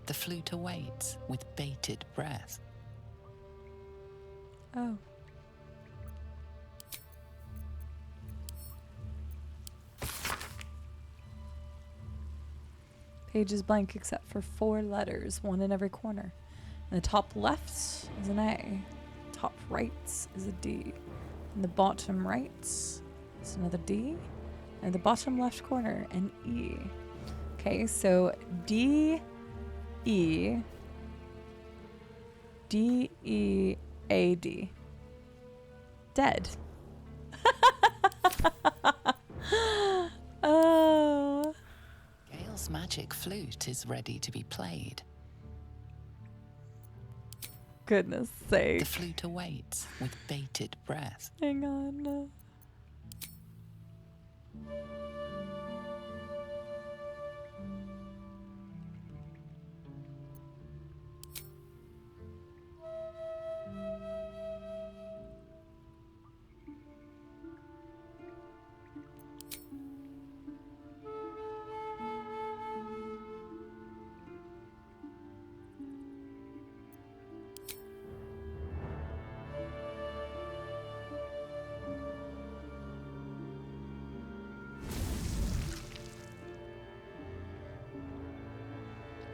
The flute awaits with bated breath. Oh. Page is blank except for 4 letters, one in every corner. And the top left is an A. Top right is a D. And the bottom right is another D. And the bottom left corner, an E. Okay, so D, E, D, E, A, D. Dead. Oh. Gale's magic flute is ready to be played. Goodness sake. The flute awaits with bated breath. Hang on.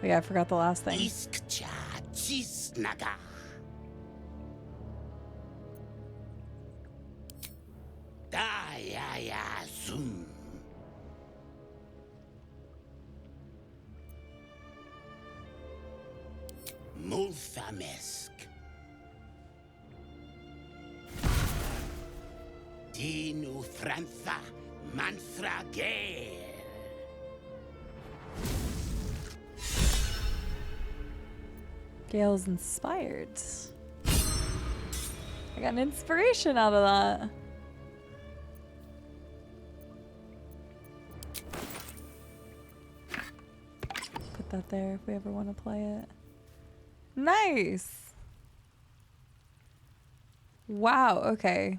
Oh, yeah, I forgot the last thing. Ayazum. Multhamesk. Dinu Frantha Manthra Gale. Gale's inspired. I got an inspiration out of that. Put that there if we ever want to play it. Nice. Wow, okay.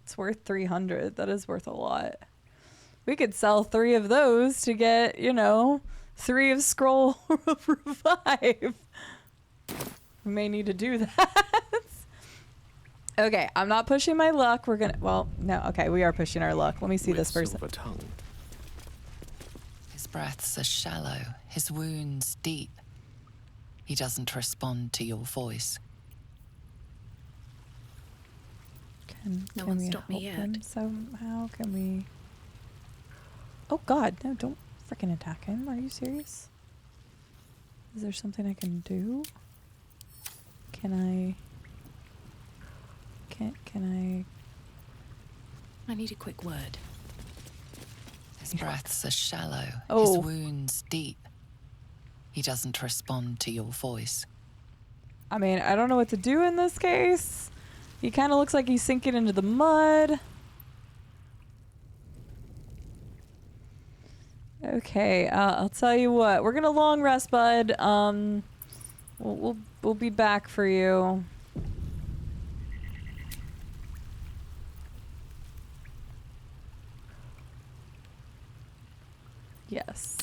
It's worth 300. That is worth a lot. We could sell 3 of those to get, you know, 3 of Scroll of Revive. We may need to do that. Okay, I'm not pushing my luck. We're gonna, well, no, okay, we are pushing our luck. Let me see this person. His breaths are shallow, his wounds deep. He doesn't respond to your voice. No Can one we stopped me help yet. him somehow? Can we? Oh God, no! Don't freaking attack him. Are you serious? Is there something I can do? Can I? Can I need a quick word. His breaths are shallow, Oh. his wounds deep. He doesn't respond to your voice. I mean, I don't know what to do in this case. He kind of looks like he's sinking into the mud. Okay, I'll tell you what. We're gonna long rest, bud. We'll be back for you. Yes.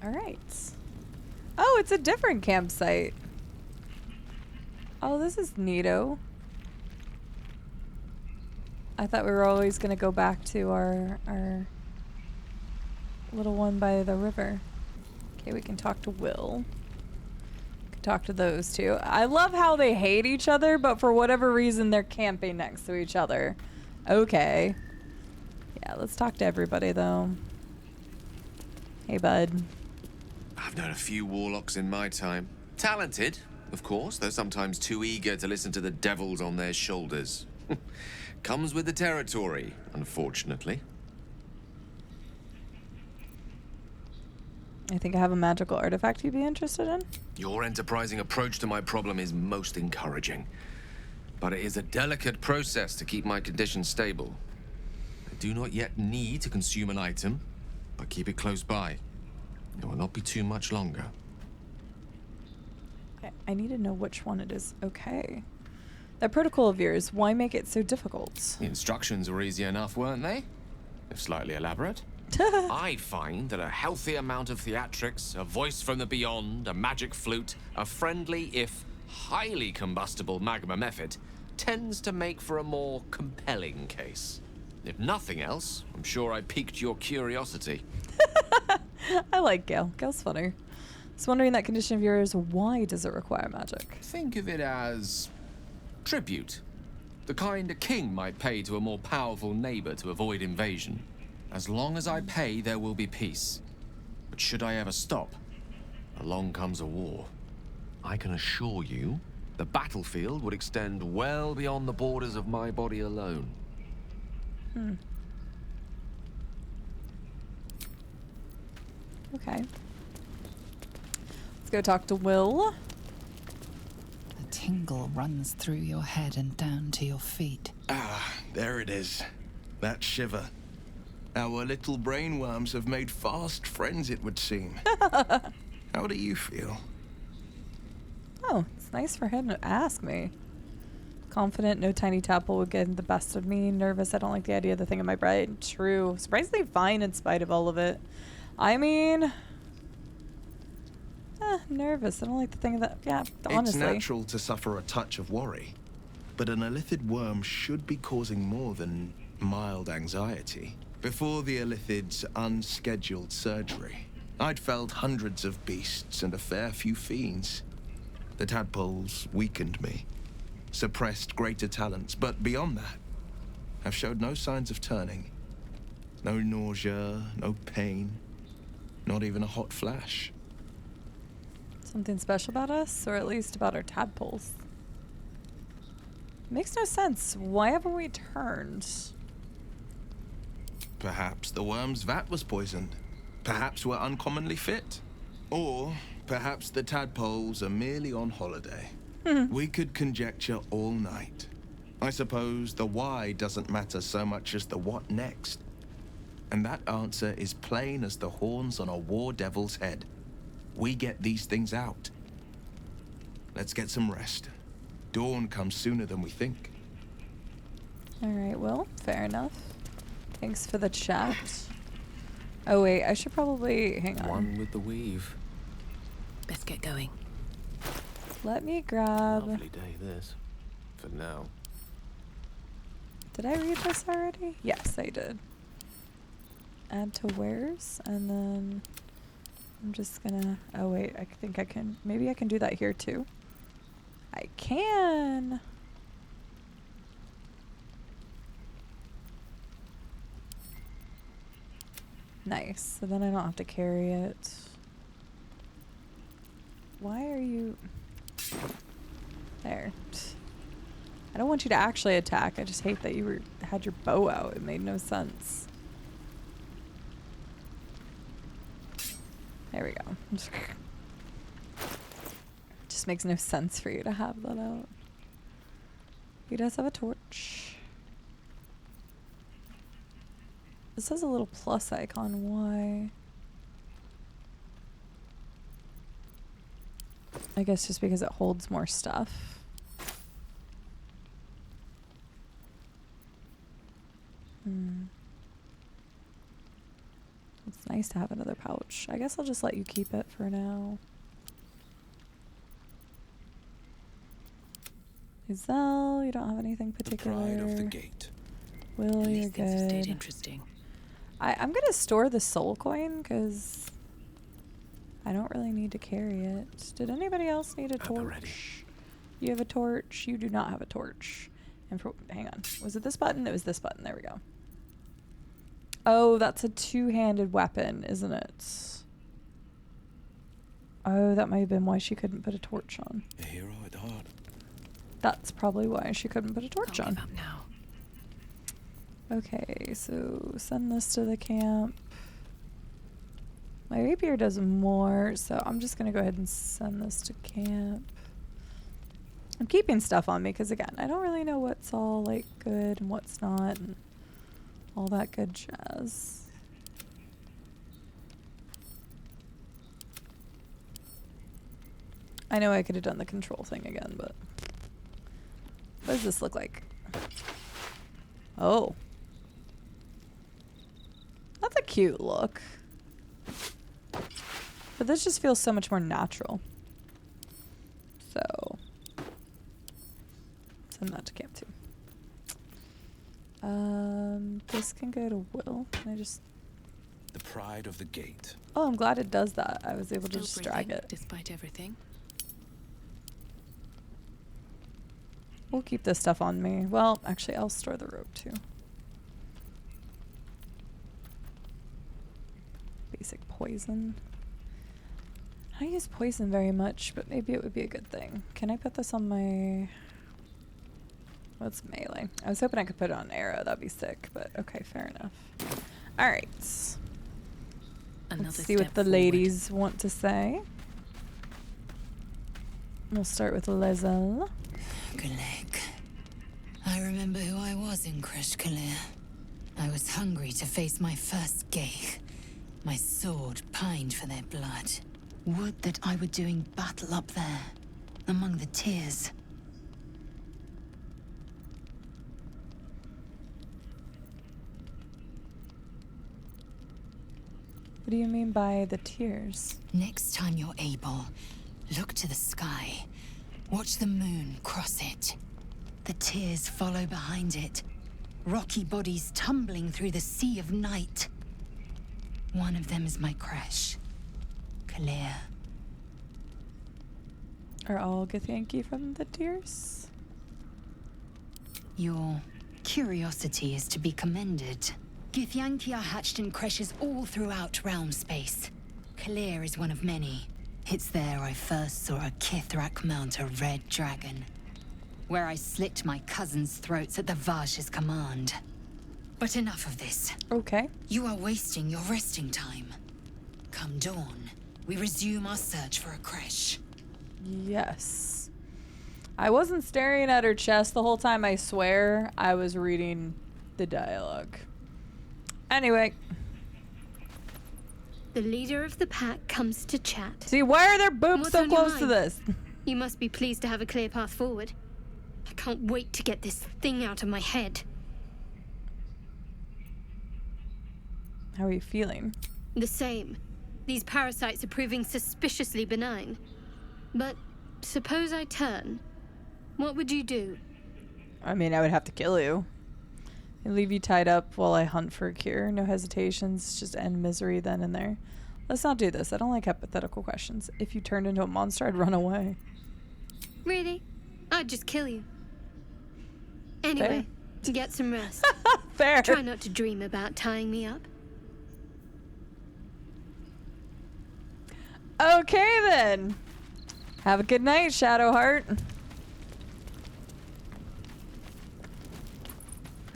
All right. Oh, it's a different campsite. Oh, this is neato. I thought we were always gonna go back to our little one by the river. Okay, we can talk to Will. Can talk to those two. I love how they hate each other, but for whatever reason they're camping next to each other. Okay. Yeah, let's talk to everybody though. Hey, bud. I've known a few warlocks in my time. Talented, of course, though sometimes too eager to listen to the devils on their shoulders. Comes with the territory, unfortunately. I think I have a magical artifact you'd be interested in. Your enterprising approach to my problem is most encouraging. But it is a delicate process to keep my condition stable. I do not yet need to consume an item, but keep it close by. It will not be too much longer. I need to know which one it is. Okay. That protocol of yours, why make it so difficult? The instructions were easy enough, weren't they? If slightly elaborate. I find that a healthy amount of theatrics, a voice from the beyond, a magic flute, a friendly, if highly combustible magma method, tends to make for a more compelling case. If nothing else, I'm sure I piqued your curiosity. I like Gale. Gale's funny. Just wondering that condition of yours, why does it require magic? Think of it as tribute. The kind a king might pay to a more powerful neighbor to avoid invasion. As long as I pay, there will be peace. But should I ever stop, along comes a war. I can assure you, the battlefield would extend well beyond the borders of my body alone. Okay. Let's go talk to Will. A tingle runs through your head and down to your feet. Ah, there it is. That shiver. Our little brainworms have made fast friends, it would seem. How do you feel? Oh, it's nice for him to ask me. Confident, no tiny tadpole would get the best of me. Nervous, I don't like the idea of the thing in my brain. True. Surprisingly fine in spite of all of it. I mean... nervous. I don't like the thing that... Yeah, honestly. It's natural to suffer a touch of worry. But an illithid worm should be causing more than mild anxiety. Before the illithid's unscheduled surgery, I'd felled hundreds of beasts and a fair few fiends. The tadpoles weakened me. suppressed greater talents, but beyond that, have showed no signs of turning. No nausea, no pain, not even a hot flash. Something special about us, or at least about our tadpoles? Makes no sense. Why haven't we turned? Perhaps the worm's vat was poisoned. Perhaps we're uncommonly fit. Or perhaps the tadpoles are merely on holiday. We could conjecture all night. I suppose the why doesn't matter so much as the what next. And that answer is plain as the horns on a war devil's head. We get these things out. Let's get some rest. Dawn comes sooner than we think. Alright, well, fair enough. Thanks for the chat. Oh wait, I should probably... hang on. One with the weave. Best get going. Let me grab... Lovely day, this. For now. Did I read this already? Yes, I did. Add to wares, and then... I'm just gonna... oh wait, I think I can... maybe I can do that here too. I can! Nice. So then I don't have to carry it. Why are you... there. I don't want you to actually attack. I just hate that you had your bow out. It made no sense. There we go. Just makes no sense for you to have that out. He does have a torch. This has a little plus icon. Why? I guess just because it holds more stuff. It's nice to have another pouch. I guess I'll just let you keep it for now. Isel, you don't have anything particular. The pride of the gate. Will, you're good. Interesting. I'm gonna store the soul coin because I don't really need to carry it. Did anybody else need a torch? You have a torch. You do not have a torch. And for, hang on, was it this button? It was this button. There we go. Oh, that's a two-handed weapon, isn't it? Oh, that might have been why she couldn't put a torch on. A hero at heart. That's probably why she couldn't put a torch on. Give up now. Okay, so send this to the camp. My rapier does more, so I'm just gonna go ahead and send this to camp. I'm keeping stuff on me because, again, I don't really know what's all like good and what's not and all that good jazz. I know I could have done the control thing again, but what does this look like? Oh. That's a cute look. But this just feels so much more natural. So send that to camp too. This can go to Will. Can I just... The pride of the gate. Oh, I'm glad it does that. I was able to just drag it. Despite everything. We'll keep this stuff on me. Well, actually, I'll store the rope too. Basic poison. I don't use poison very much, but maybe it would be a good thing. Can I put this on my... What's melee? I was hoping I could put it on arrow. That'd be sick, but okay, fair enough. Alright. Let's see what the ladies want to say. We'll start with Lezel. Galek. I remember who I was in Kresh Kalir. I was hungry to face my first Geich. My sword pined for their blood. Would that I were doing battle up there, among the tears. What do you mean by the tears? Next time you're able, look to the sky. Watch the moon cross it. The tears follow behind it. Rocky bodies tumbling through the sea of night. One of them is my Kresh. Kalir. Are all Githyanki from the tears? Your curiosity is to be commended. Githyanki are hatched in creches all throughout realm space. Kalir is one of many. It's there I first saw a Kithrak mount a red dragon, where I slit my cousins' throats at the Vaj's command. But enough of this. Okay. You are wasting your resting time. Come dawn, we resume our search for a creche. Yes. I wasn't staring at her chest the whole time, I swear. I was reading the dialogue. Anyway. The leader of the pack comes to chat. See, why are their boobs What's so on your close to mind? this? You must be pleased to have a clear path forward. I can't wait to get this thing out of my head. How are you feeling? The same. These parasites are proving suspiciously benign. But suppose I turn. What would you do? I mean, I would have to kill you. And leave you tied up while I hunt for a cure. No hesitations, just end misery then and there. Let's not do this. I don't like hypothetical questions. If you turned into a monster, I'd run away. Really? I'd just kill you. Anyway, Fair. to get some rest. Fair. Try not to dream about tying me up. Okay, then. Have a good night, Shadowheart.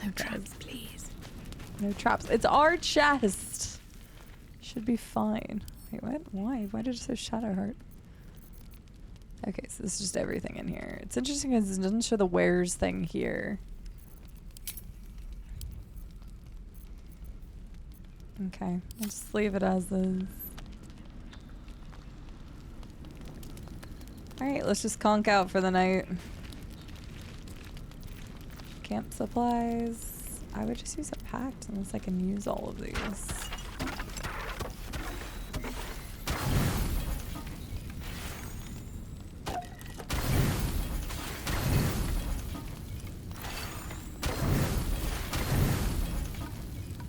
No traps, please. No traps. It's our chest. Should be fine. Wait, what? Why? Why did it say Shadowheart? Okay, so this is just everything in here. It's interesting because it doesn't show the wares thing here. Okay, I'll just leave it as is. Alright, let's just conk out for the night. Camp supplies. I would just use a pact unless I can use all of these.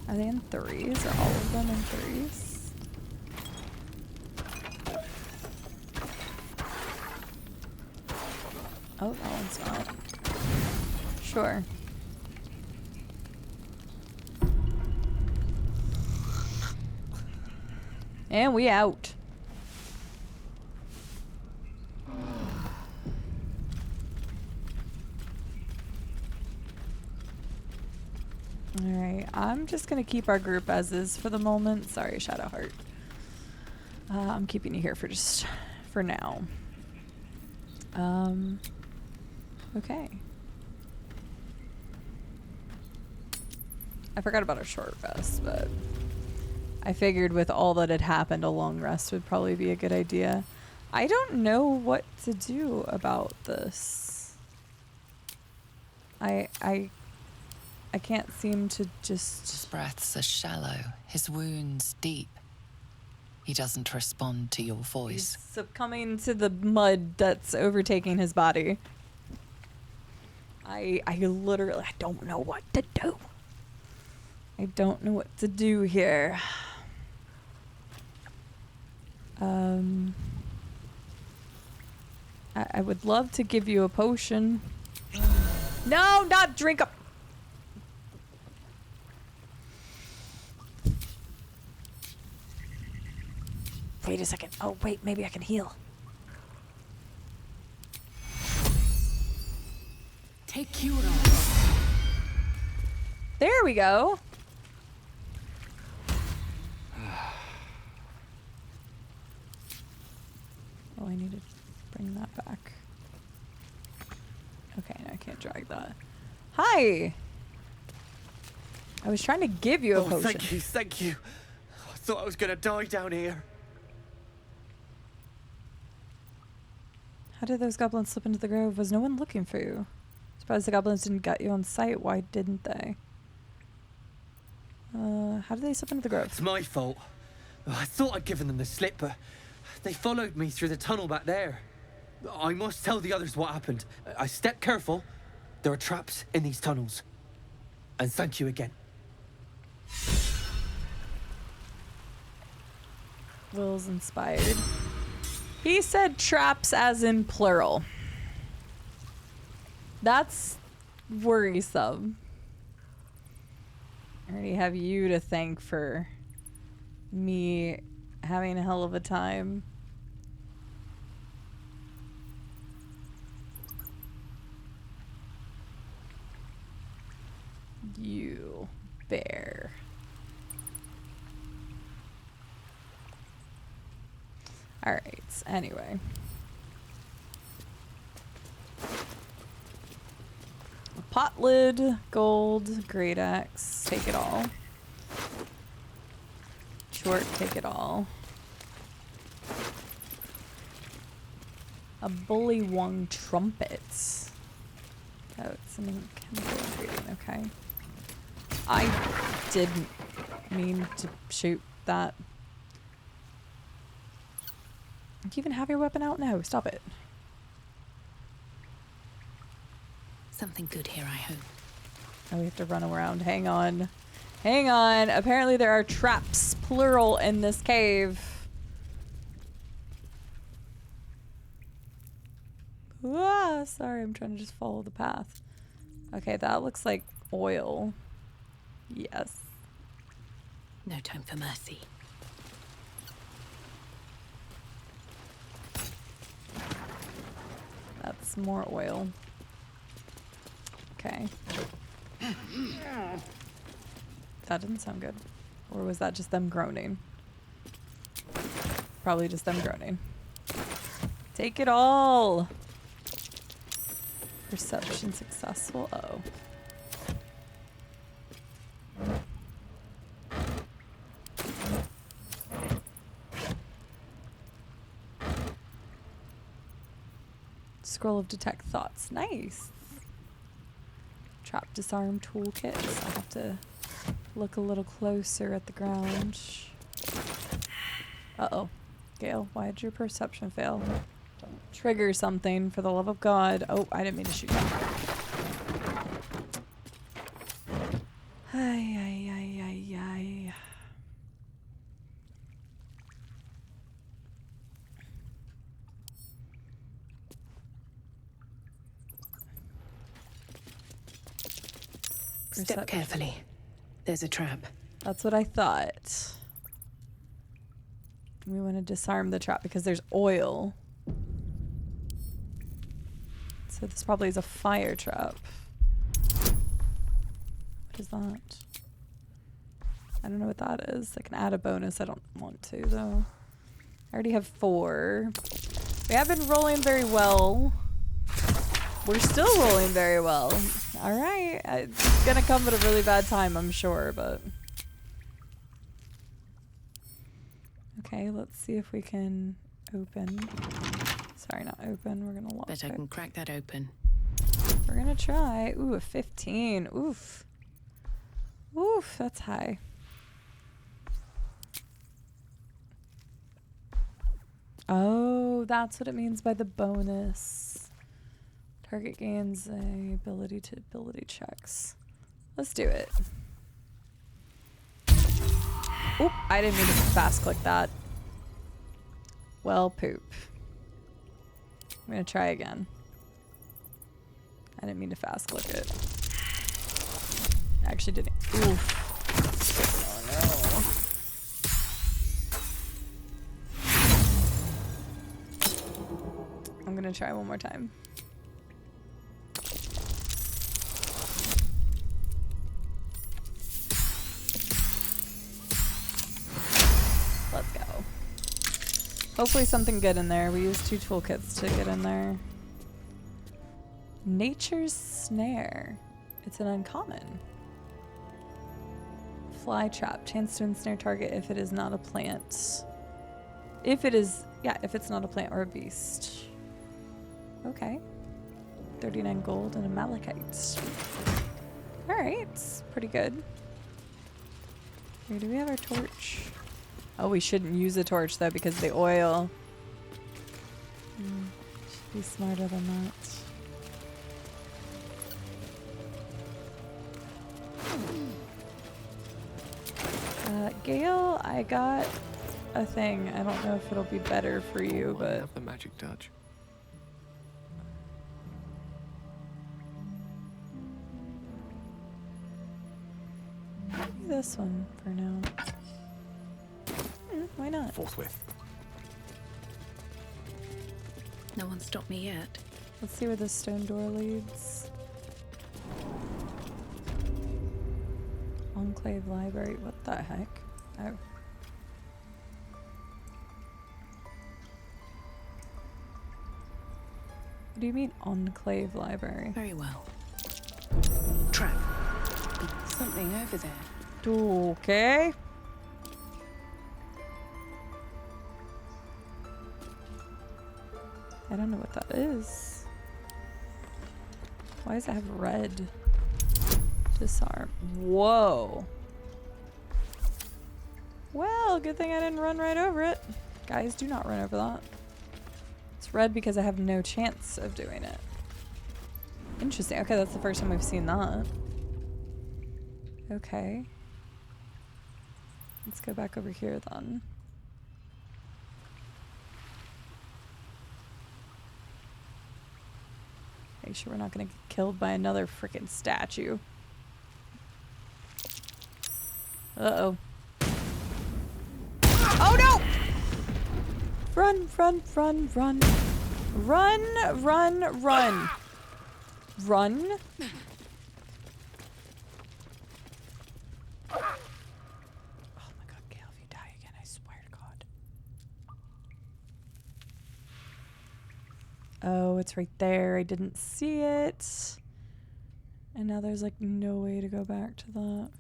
Are they in threes? Are all of them in threes? Oh, that one's not. Sure. And we out. Alright, I'm just gonna keep our group as is for the moment. Sorry, Shadowheart. I'm keeping you here for now. Okay. I forgot about a short rest, but I figured with all that had happened, a long rest would probably be a good idea. I don't know what to do about this. I can't seem to just... His breaths are shallow, his wounds deep. He doesn't respond to your voice. He's succumbing to the mud that's overtaking his body. I literally, I don't know what to do. I don't know what to do here. I would love to give you a potion. No, not drink up. Wait a second. Oh, wait, maybe I can heal. Take Cura. There we go. Oh, I need to bring that back. Okay, no, I can't drag that. Hi! I was trying to give you a potion. Thank you, thank you. I thought I was gonna die down here. How did those goblins slip into the grove? Was no one looking for you? Surprised the goblins didn't get you on sight. Why didn't they? How did they slip into the grove? It's my fault. I thought I'd given them the slip, but they followed me through the tunnel back there. I must tell the others what happened. I stepped careful. There are traps in these tunnels. And thank you again. Will's inspired. He said traps as in plural. That's worrisome. I already have you to thank for me having a hell of a time. You bear. Alright, anyway. Pot lid, gold, great axe, take it all. Short, take it all. A bullywong trumpet. Oh, it's an chemical ingredient, okay. I didn't mean to shoot that. Do you even have your weapon out? No, stop it. Something good here, I hope. Oh, we have to run around. Hang on. Hang on. Apparently there are traps, plural, in this cave. Ah, sorry, I'm trying to just follow the path. Okay, that looks like oil. Yes. No time for mercy. That's more oil. Okay. That didn't sound good. Or was that just them groaning? Probably just them groaning. Take it all! Perception successful. Uh-oh. Scroll of detect thoughts. Nice. Trap disarm toolkits. I'll have to look a little closer at the ground. Uh-oh. Gale, why did your perception fail? Don't trigger something, for the love of God. Oh, I didn't mean to shoot you. Ay, ay, ay, ay, ay. Step carefully. There's a trap. That's what I thought. We want to disarm the trap because there's oil. So this probably is a fire trap. What is that? I don't know what that is. I can add a bonus. I don't want to though. I already have 4. We have been rolling very well. We're still rolling very well. Alright. It's gonna come at a really bad time, I'm sure, but... Okay, let's see if we can open. Sorry, not open. We're gonna lock Bet I can crack that open. We're gonna try. Ooh, a 15. Oof. Oof, that's high. Oh, that's what it means by the bonus. Target gains a ability to ability checks. Let's do it. Oop, I didn't mean to fast click that. Well, poop. I'm gonna try again. I didn't mean to fast click it. I actually didn't. Oof. Oh no. I'm gonna try one more time. Let's go. Hopefully something good in there. We used 2 toolkits to get in there. Nature's Snare. It's an uncommon. Fly trap. Chance to ensnare target if it is not a plant. If it's not a plant or a beast. Okay. 39 gold and a malachite. Alright. Pretty good. Here, do we have our torch? Oh, we shouldn't use a torch though because of the oil. Should be smarter than that. Gale, I got a thing. I don't know if it'll be better for you, but... I have the magic touch. this one for now. Why not? Forthwith. No one stopped me yet. Let's see where this stone door leads. Enclave library. What the heck? Oh. What do you mean enclave library? Very well. Trap. Something over there. Okay. I don't know what that is. Why does it have red? Disarm. Whoa. Well, good thing I didn't run right over it. Guys, do not run over that. It's red because I have no chance of doing it. Interesting. Okay, that's the first time we've seen that. Okay. Let's go back over here then. Make sure we're not gonna get killed by another freaking statue. Uh-oh. Oh no! Run, run, run, run. Run, run, run. Run. Oh my god, Gale, if you die again, I swear to God. Oh, it's right there. I didn't see it. And now there's like no way to go back to that.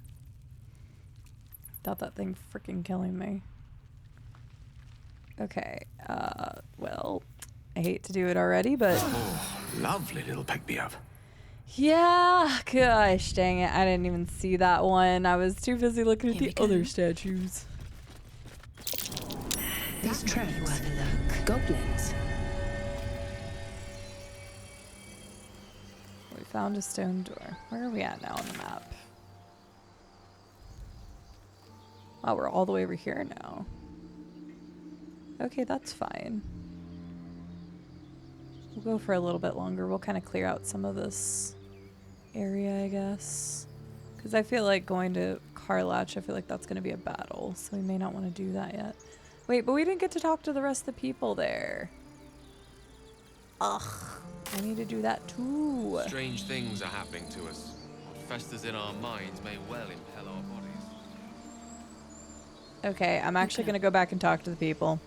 Without that thing freaking killing me. Okay, well, I hate to do it already, but... Oh, lovely little pick-me-up. Yeah, gosh dang it. I didn't even see that one. I was too busy looking at the other statues. These traps. Have a look. Goblins. We found a stone door. Where are we at now on the map? Oh, we're all the way over here now. Okay, that's fine. We'll go for a little bit longer. We'll kind of clear out some of this area, I guess. Because I feel like going to Karlach, I feel like that's going to be a battle. So we may not want to do that yet. Wait, but we didn't get to talk to the rest of the people there. Ugh. I need to do that too. Strange things are happening to us. What festers in our minds may well impel our bodies. Okay, I'm actually going to go back and talk to the people.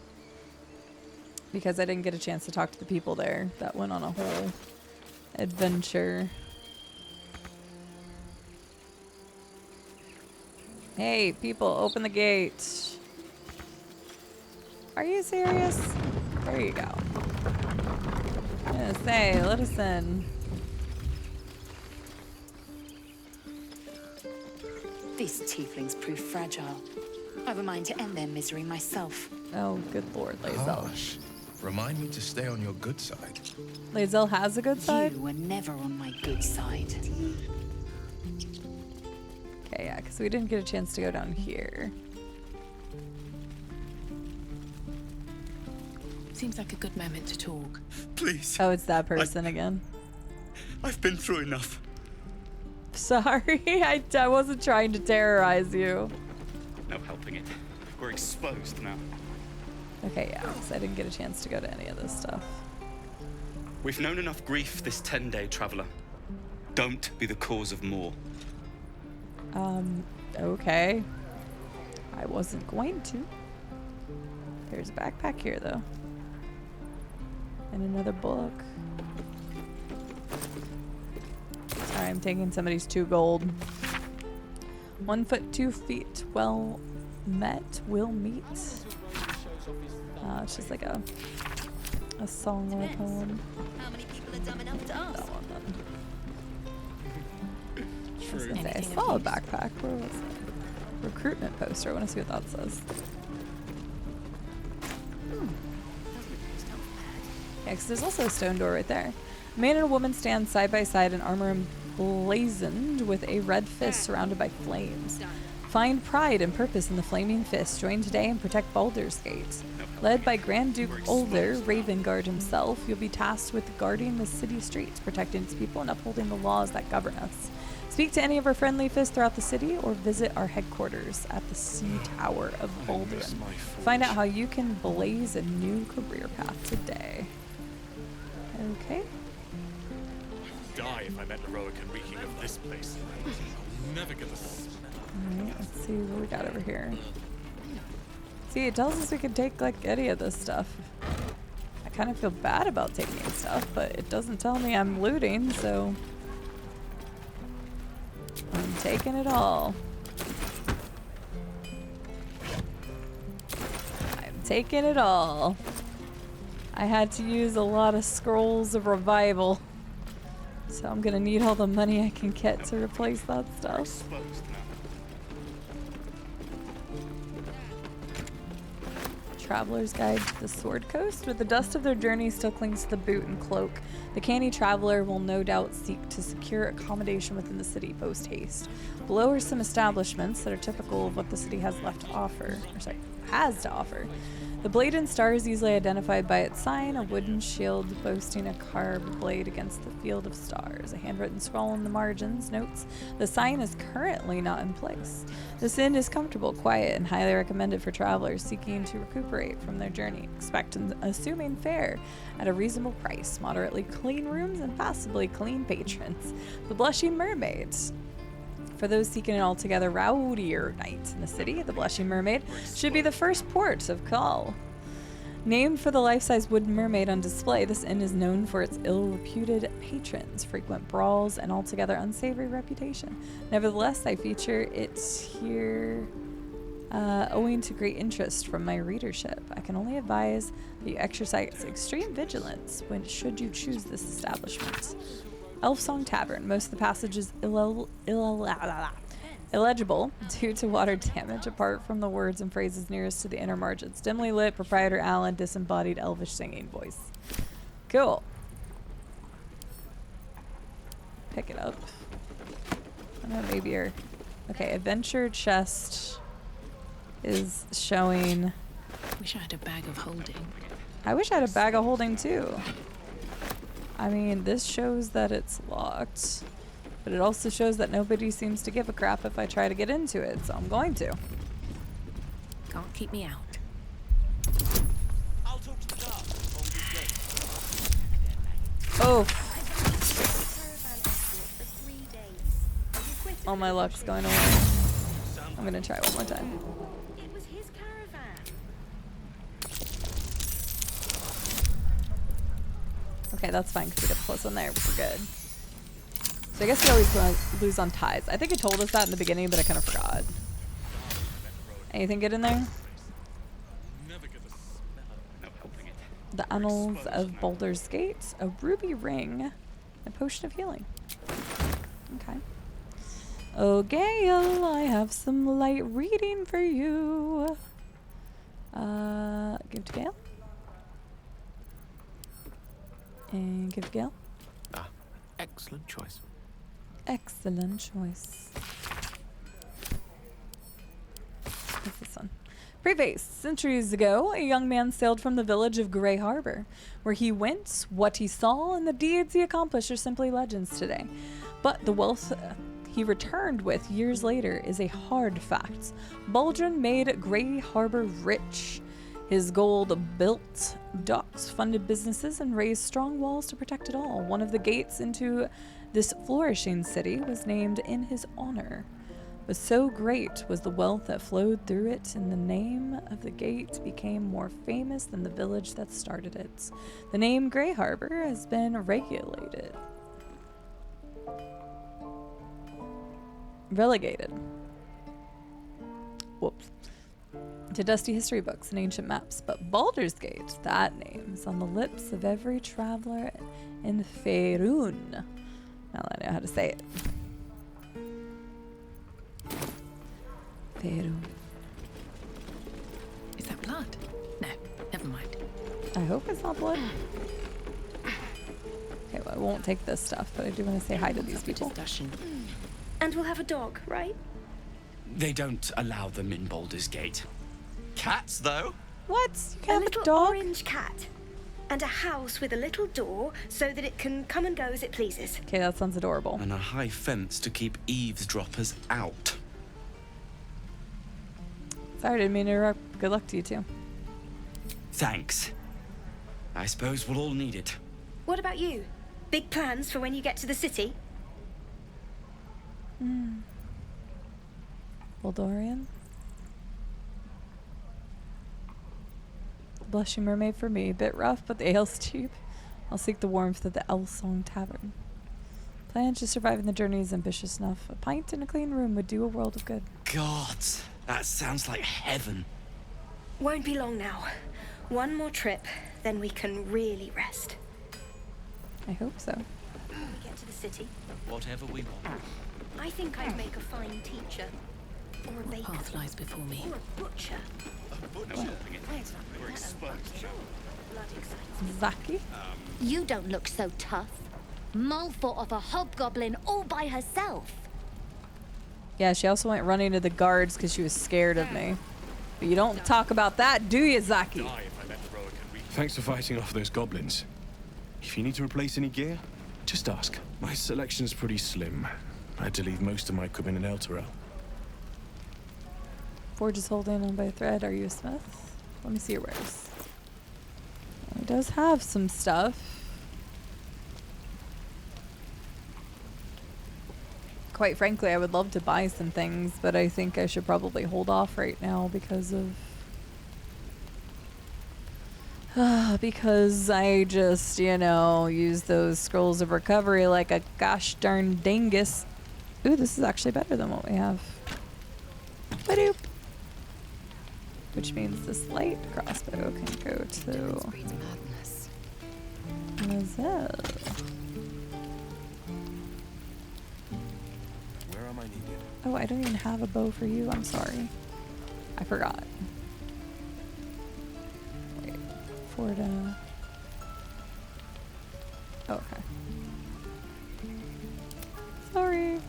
Because I didn't get a chance to talk to the people there that went on a whole adventure. Hey, people, open the gate. Are you serious? There you go. Yeah, say, let us in. These tieflings prove fragile. I've a mind to end their misery myself. Oh, good lord, Lae'zel. Gosh. Remind me to stay on your good side. Lae'zel has a good side? You were never on my good side. Okay, yeah, because we didn't get a chance to go down here. Seems like a good moment to talk. Please. Oh, it's that person again. I've been through enough. Sorry, I wasn't trying to terrorize you. No helping it. We're exposed now. Okay, yeah, because I didn't get a chance to go to any of this stuff. We've known enough grief this 10-day traveler. Don't be the cause of more. Okay. I wasn't going to. There's a backpack here, though. And another book. Sorry, I'm taking somebody's 2 gold. 1 foot 2 feet. Well met, will meet. It's just like a song or a poem. How many people are dumb enough to ask? That one then. I was gonna say, I saw a backpack. Where was it? Recruitment poster. I want to see what that says. Yeah, because there's also a stone door right there. A man and a woman stand side by side in armor emblazoned with a red fist surrounded by flames. Find pride and purpose in the flaming fist. Join today and protect Baldur's Gate. Led by Grand Duke Ulder, Ravengard himself, you'll be tasked with guarding the city streets, protecting its people, and upholding the laws that govern us. Speak to any of our friendly fists throughout the city or visit our headquarters at the Sea Tower of Baldur. Find out how you can blaze a new career path today. Okay. Die if I met heroic and reeking of this place. I'll never get this. Alright, let's see what we got over here. See, it tells us we can take like any of this stuff. I kind of feel bad about taking stuff, but it doesn't tell me I'm looting, so I'm taking it all. I'm taking it all. I had to use a lot of scrolls of revival, so I'm gonna need all the money I can get to replace that stuff. Traveler's Guide to the Sword Coast. With the dust of their journey still clings to the boot and cloak, the canny traveler will no doubt seek to secure accommodation within the city post haste. Below are some establishments that are typical of what the city has left to offer, has to offer. The blade and star is easily identified by its sign, a wooden shield boasting a carved blade against the field of stars. A handwritten scroll in the margins notes the sign is currently not in place. This inn is comfortable, quiet, and highly recommended for travelers seeking to recuperate from their journey. Expect an assuming fare at a reasonable price, moderately clean rooms, and passably clean patrons. The Blushing Mermaid. For those seeking an altogether rowdier night in the city, the Blushing Mermaid should be the first port of call. Named for the life-size wooden mermaid on display, this inn is known for its ill-reputed patrons, frequent brawls, and altogether unsavory reputation. Nevertheless, I feature it here owing to great interest from my readership. I can only advise that you exercise extreme vigilance should you choose this establishment. Elfsong Tavern. Most of the passage is illegible due to water damage, apart from the words and phrases nearest to the inner margins. Dimly lit, proprietor Alan, disembodied elvish singing voice. Cool. Pick it up. I don't know, maybe you're... Okay, adventure chest is showing... Wish I had a bag of holding. I wish I had a bag of holding too. I mean, this shows that it's locked, but it also shows that nobody seems to give a crap if I try to get into it, so I'm going to. Can't keep me out. I'll talk to the guard. Oh. All my luck's going away. I'm gonna try one more time. Okay, that's fine because we got the plus one there. We're good. So I guess we always lose on ties. I think it told us that in the beginning, but I kind of forgot. Anything good in there? The Annals of Baldur's Gate, a ruby ring, a potion of healing. Okay. Oh, Gale, I have some light reading for you. Give to Gale. And give Gale. Ah, excellent choice. Excellent choice. What's this one? Preface. Centuries ago, a young man sailed from the village of Grey Harbor. Where he went, what he saw, and the deeds he accomplished are simply legends today. But the wealth he returned with years later is a hard fact. Baldrin made Grey Harbor rich. His gold built docks, funded businesses, and raised strong walls to protect it all. One of the gates into this flourishing city was named in his honor. But so great was the wealth that flowed through it, and the name of the gate became more famous than the village that started it. The name Grey Harbor has been relegated. Whoops. To dusty history books and ancient maps, but Baldur's Gate, that name, is on the lips of every traveler in Faerun. Now that I know how to say it. Faerun. Is that blood? No, never mind. I hope it's not blood. Okay, well, I won't take this stuff, but I do want to say hi to these people. And we'll have a dog, right? They don't allow them in Baldur's Gate. Cats, though? What? You can't have a little dog? orange cat. And a house with a little door so that it can come and go as it pleases. Okay, that sounds adorable. And a high fence to keep eavesdroppers out. Sorry, didn't mean to interrupt. Good luck to you too. Thanks. I suppose we'll all need it. What about you? Big plans for when you get to the city? Baldurian? Blushing mermaid for me. Bit rough, but the ale's cheap. I'll seek the warmth of the Elsong Tavern. Plan to survive in the journey is ambitious enough. A pint in a clean room would do a world of good. God, that sounds like heaven. Won't be long now. One more trip, then we can really rest. I hope so. When we get to the city, Whatever we want. I think I'd make a fine teacher. Or a baker. Path lies before me. Or a butcher. We're exposed. Zaki? You don't look so tough. Mull fought off a hobgoblin all by herself. Yeah, she also went running to the guards because she was scared of me. But you don't talk about that, do you, Zaki? Thanks for fighting off those goblins. If you need to replace any gear, just ask. My selection's pretty slim. I had to leave most of my equipment in Elturel. Forge is holding on by a thread. Are you a smith? Let me see your wares. He does have some stuff. Quite frankly, I would love to buy some things, but I think I should probably hold off right now because of... because I just, you know, use those scrolls of recovery like a gosh darn dingus. Ooh, this is actually better than what we have. Ba-doop. Which means this light crossbow can go to... Mazelle. Where am I needed? Oh, I don't even have a bow for you. I'm sorry. I forgot. Wait. Forda. Oh, okay. Sorry.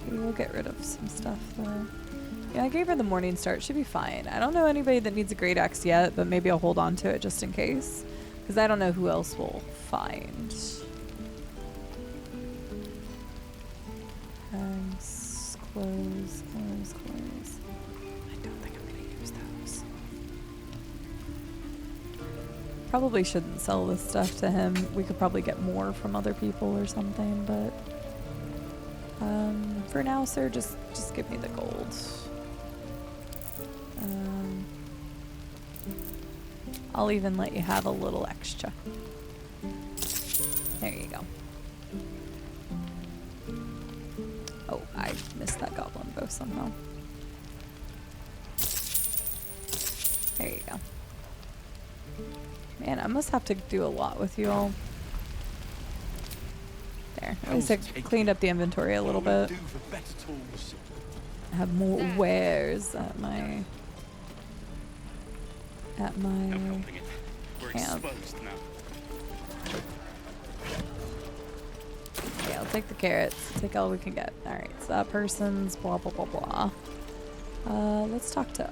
Okay, we'll get rid of some stuff though. Yeah, I gave her the morning start. Should be fine. I don't know anybody that needs a great axe yet, but maybe I'll hold on to it just in case. Because I don't know who else will find. Hags, clothes. I don't think I'm going to use those. Probably shouldn't sell this stuff to him. We could probably get more from other people or something, but... for now, sir, just give me the gold. I'll even let you have a little extra. There you go. Oh, I missed that goblin bow somehow. There you go. Man, I must have to do a lot with you all. There. At least I cleaned up the inventory a little bit. I have more wares at my camp. Okay, I'll take the carrots. Take all we can get. Alright, so that person's blah blah blah blah. Let's talk to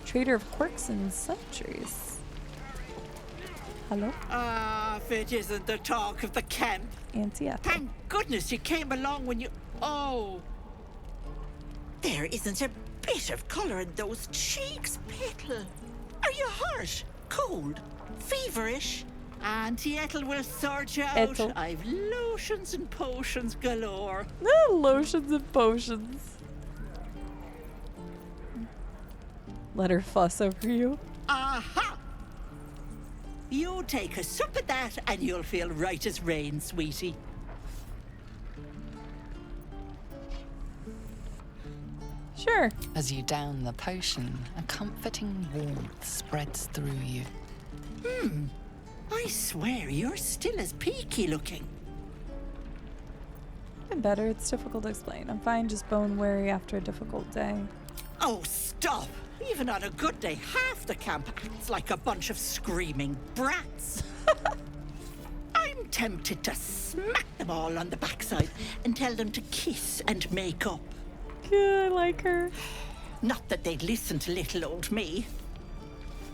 Trader of Quirks and Sentries. Hello? If it isn't the talk of the camp. Auntie Ethel. Thank goodness you came along when you... Oh. There isn't a bit of colour in those cheeks, Petal. Are you hurt? Cold? Feverish? Auntie Ethel will sort you out. Ethel. I've lotions and potions galore. Lotions and potions. Let her fuss over you. Aha! You take a sup at that and you'll feel right as rain, sweetie. Sure. As you down the potion, a comforting warmth spreads through you. I swear you're still as peaky looking. I'm better. It's difficult to explain. I'm fine, just bone weary after a difficult day. Oh, stop! Even on a good day, half the camp acts like a bunch of screaming brats. I'm tempted to smack them all on the backside and tell them to kiss and make up. Yeah, I like her. Not that they'd listen to little old me.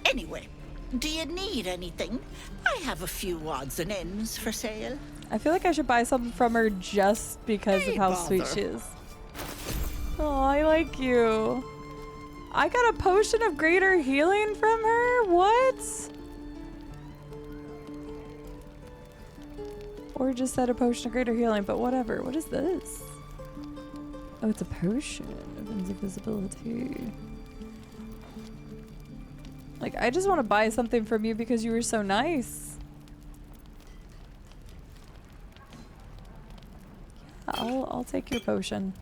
Anyway, do you need anything? I have a few odds and ends for sale. I feel like I should buy something from her just because of how sweet bother. she is. Oh, I like you. I got a potion of greater healing from her? What? Or just said a potion of greater healing, but whatever. What is this? Oh, it's a potion of invisibility. Like, I just want to buy something from you because you were so nice. Yeah, I'll take your potion.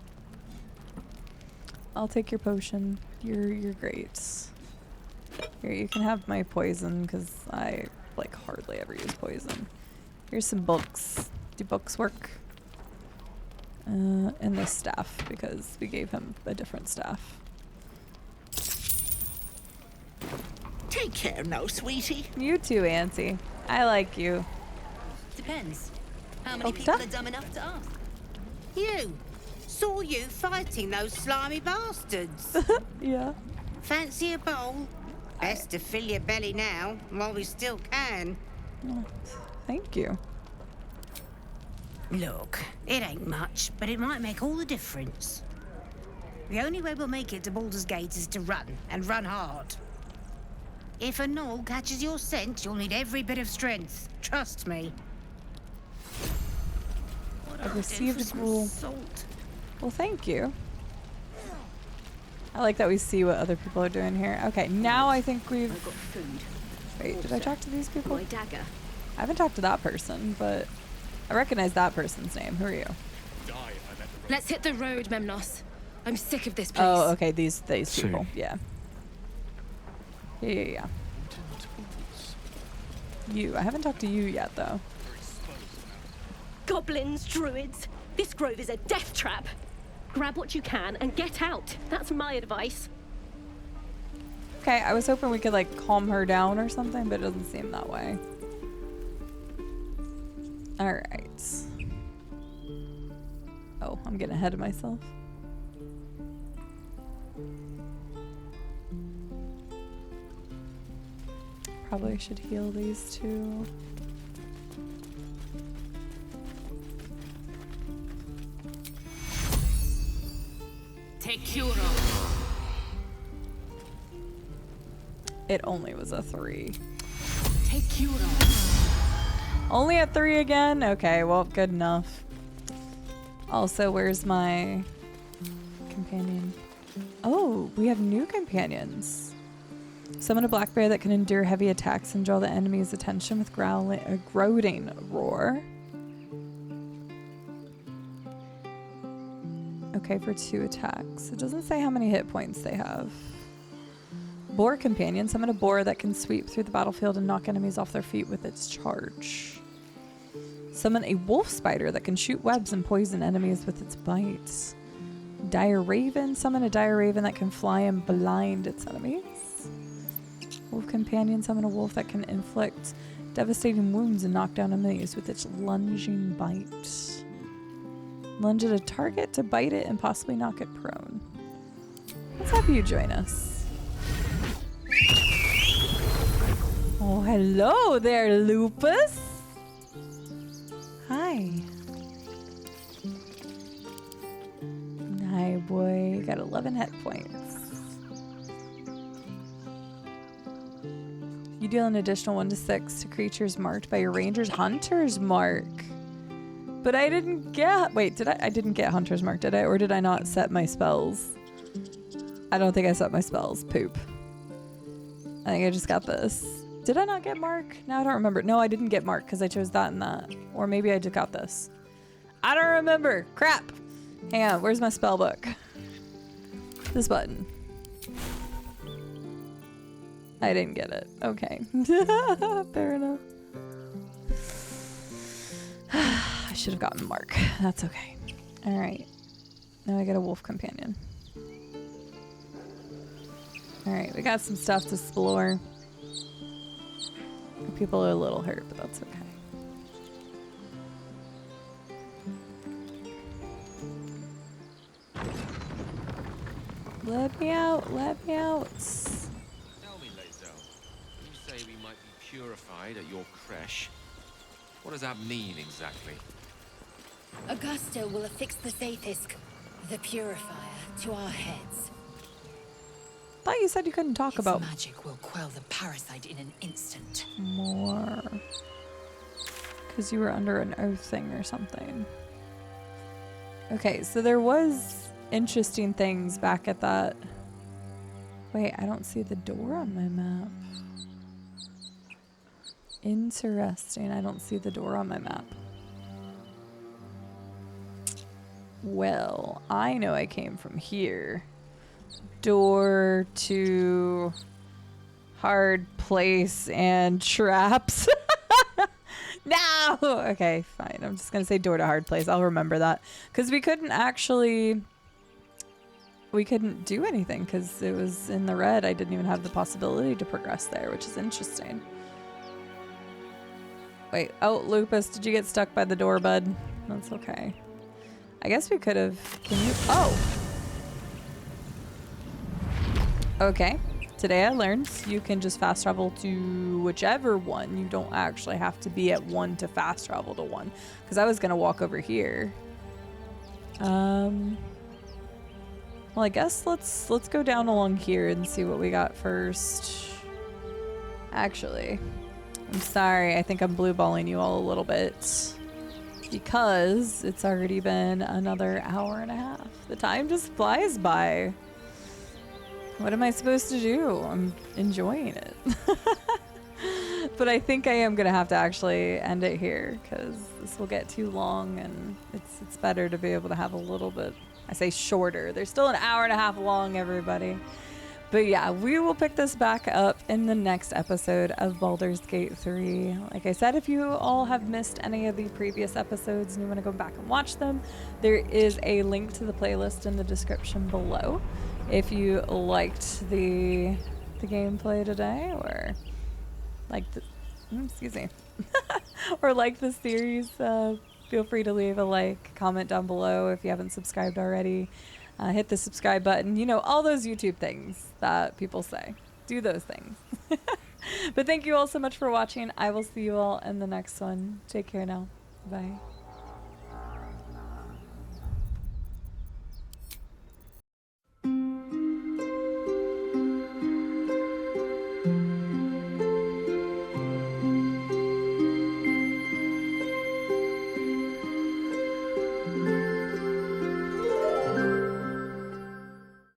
I'll take your potion. You're great. Here, you can have my poison because I like hardly ever use poison. Here's some books. Do books work? And this staff because we gave him a different staff. Take care now, sweetie. You too, Auntie. I like you. Depends. How many Okta? people are dumb enough to ask? You! Saw you fighting those slimy bastards. Yeah. Fancy a bowl? Best to fill your belly now, while we still can. Oh, thank you. Look, it ain't much, but it might make all the difference. The only way we'll make it to Baldur's Gate is to run, and run hard. If a gnoll catches your scent, you'll need every bit of strength. Trust me. I've received a ghoul. Well, thank you. I like that we see what other people are doing here. Okay, now I think we've... I've got food. Wait, did I talk to these people? My dagger. I haven't talked to that person, but I recognize that person's name. Who are you? Let's hit the road, Memnos. I'm sick of this place. Oh, okay, these people. Yeah. Yeah. You. I haven't talked to you yet, though. Goblins, druids. This grove is a death trap. Grab what you can and get out. That's my advice. Okay, I was hoping we could, like, calm her down or something, but it doesn't seem that way. Alright. Oh, I'm getting ahead of myself. Probably should heal these two. It only was a 3. Only a 3 again? Okay, well, good enough. Also, where's my companion? Oh, we have new companions. Summon a black bear that can endure heavy attacks and draw the enemy's attention with a groaning roar. Okay, for 2 attacks. It doesn't say how many hit points they have. Boar companion. Summon a boar that can sweep through the battlefield and knock enemies off their feet with its charge. Summon a wolf spider that can shoot webs and poison enemies with its bites. Dire raven. Summon a dire raven that can fly and blind its enemies. Wolf companion. Summon a wolf that can inflict devastating wounds and knock down enemies with its lunging bite. Lunge at a target to bite it and possibly knock it prone. Let's have you join us. Oh, hello there, Lupus. Hi. Hi, boy. You got 11 hit points. You deal an additional 1 to 6 to creatures marked by your ranger's hunter's mark. But I didn't get... Wait, did I? I didn't get hunter's mark, did I? Or did I not set my spells? I don't think I set my spells. Poop. I think I just got this. Did I not get mark? No, I don't remember. No, I didn't get mark because I chose that and that. Or maybe I just got this. I don't remember. Crap. Hang on. Where's my spell book? This button. I didn't get it. Okay. Fair enough. I should have gotten mark. That's okay. All right. Now I get a wolf companion. All right. We got some stuff to explore. People are a little hurt, but that's okay. Let me out, let me out. Tell me, Lae'zel, you say we might be purified at your creche. What does that mean exactly? Augusta will affix the Zaithisk, the purifier, to our heads. Thought you said you couldn't talk Its about magic will quell the parasite in an instant. more. Because you were under an oath thing or something. Okay, so there was interesting things back at that. Wait, I don't see the door on my map. Interesting, I don't see the door on my map. Well, I know I came from here. Door to hard place and traps. No! Okay, fine. I'm just gonna say door to hard place. I'll remember that. Because we couldn't do anything because it was in the red. I didn't even have the possibility to progress there, which is interesting. Wait, oh, Lupus, did you get stuck by the door, bud? That's okay. I guess we could have, can you, oh! Okay, today I learned you can just fast travel to whichever one. You don't actually have to be at one to fast travel to one. Because I was gonna walk over here. Well, I guess let's go down along here and see what we got first. Actually, I'm sorry, I think I'm blue balling you all a little bit. Because it's already been another hour and a half. The time just flies by. What am I supposed to do? I'm enjoying it. But I think I am gonna have to actually end it here because this will get too long and it's better to be able to have a little bit, I say shorter. There's still an hour and a half long, everybody. But yeah, we will pick this back up in the next episode of Baldur's Gate 3. Like I said, if you all have missed any of the previous episodes and you want to go back and watch them, there is a link to the playlist in the description below. If you liked the gameplay today or like the, excuse me, or like the series, feel free to leave a like, comment down below if you haven't subscribed already. Hit the subscribe button. You know, all those YouTube things that people say. Do those things. But thank you all so much for watching. I will see you all in the next one. Take care now. Bye.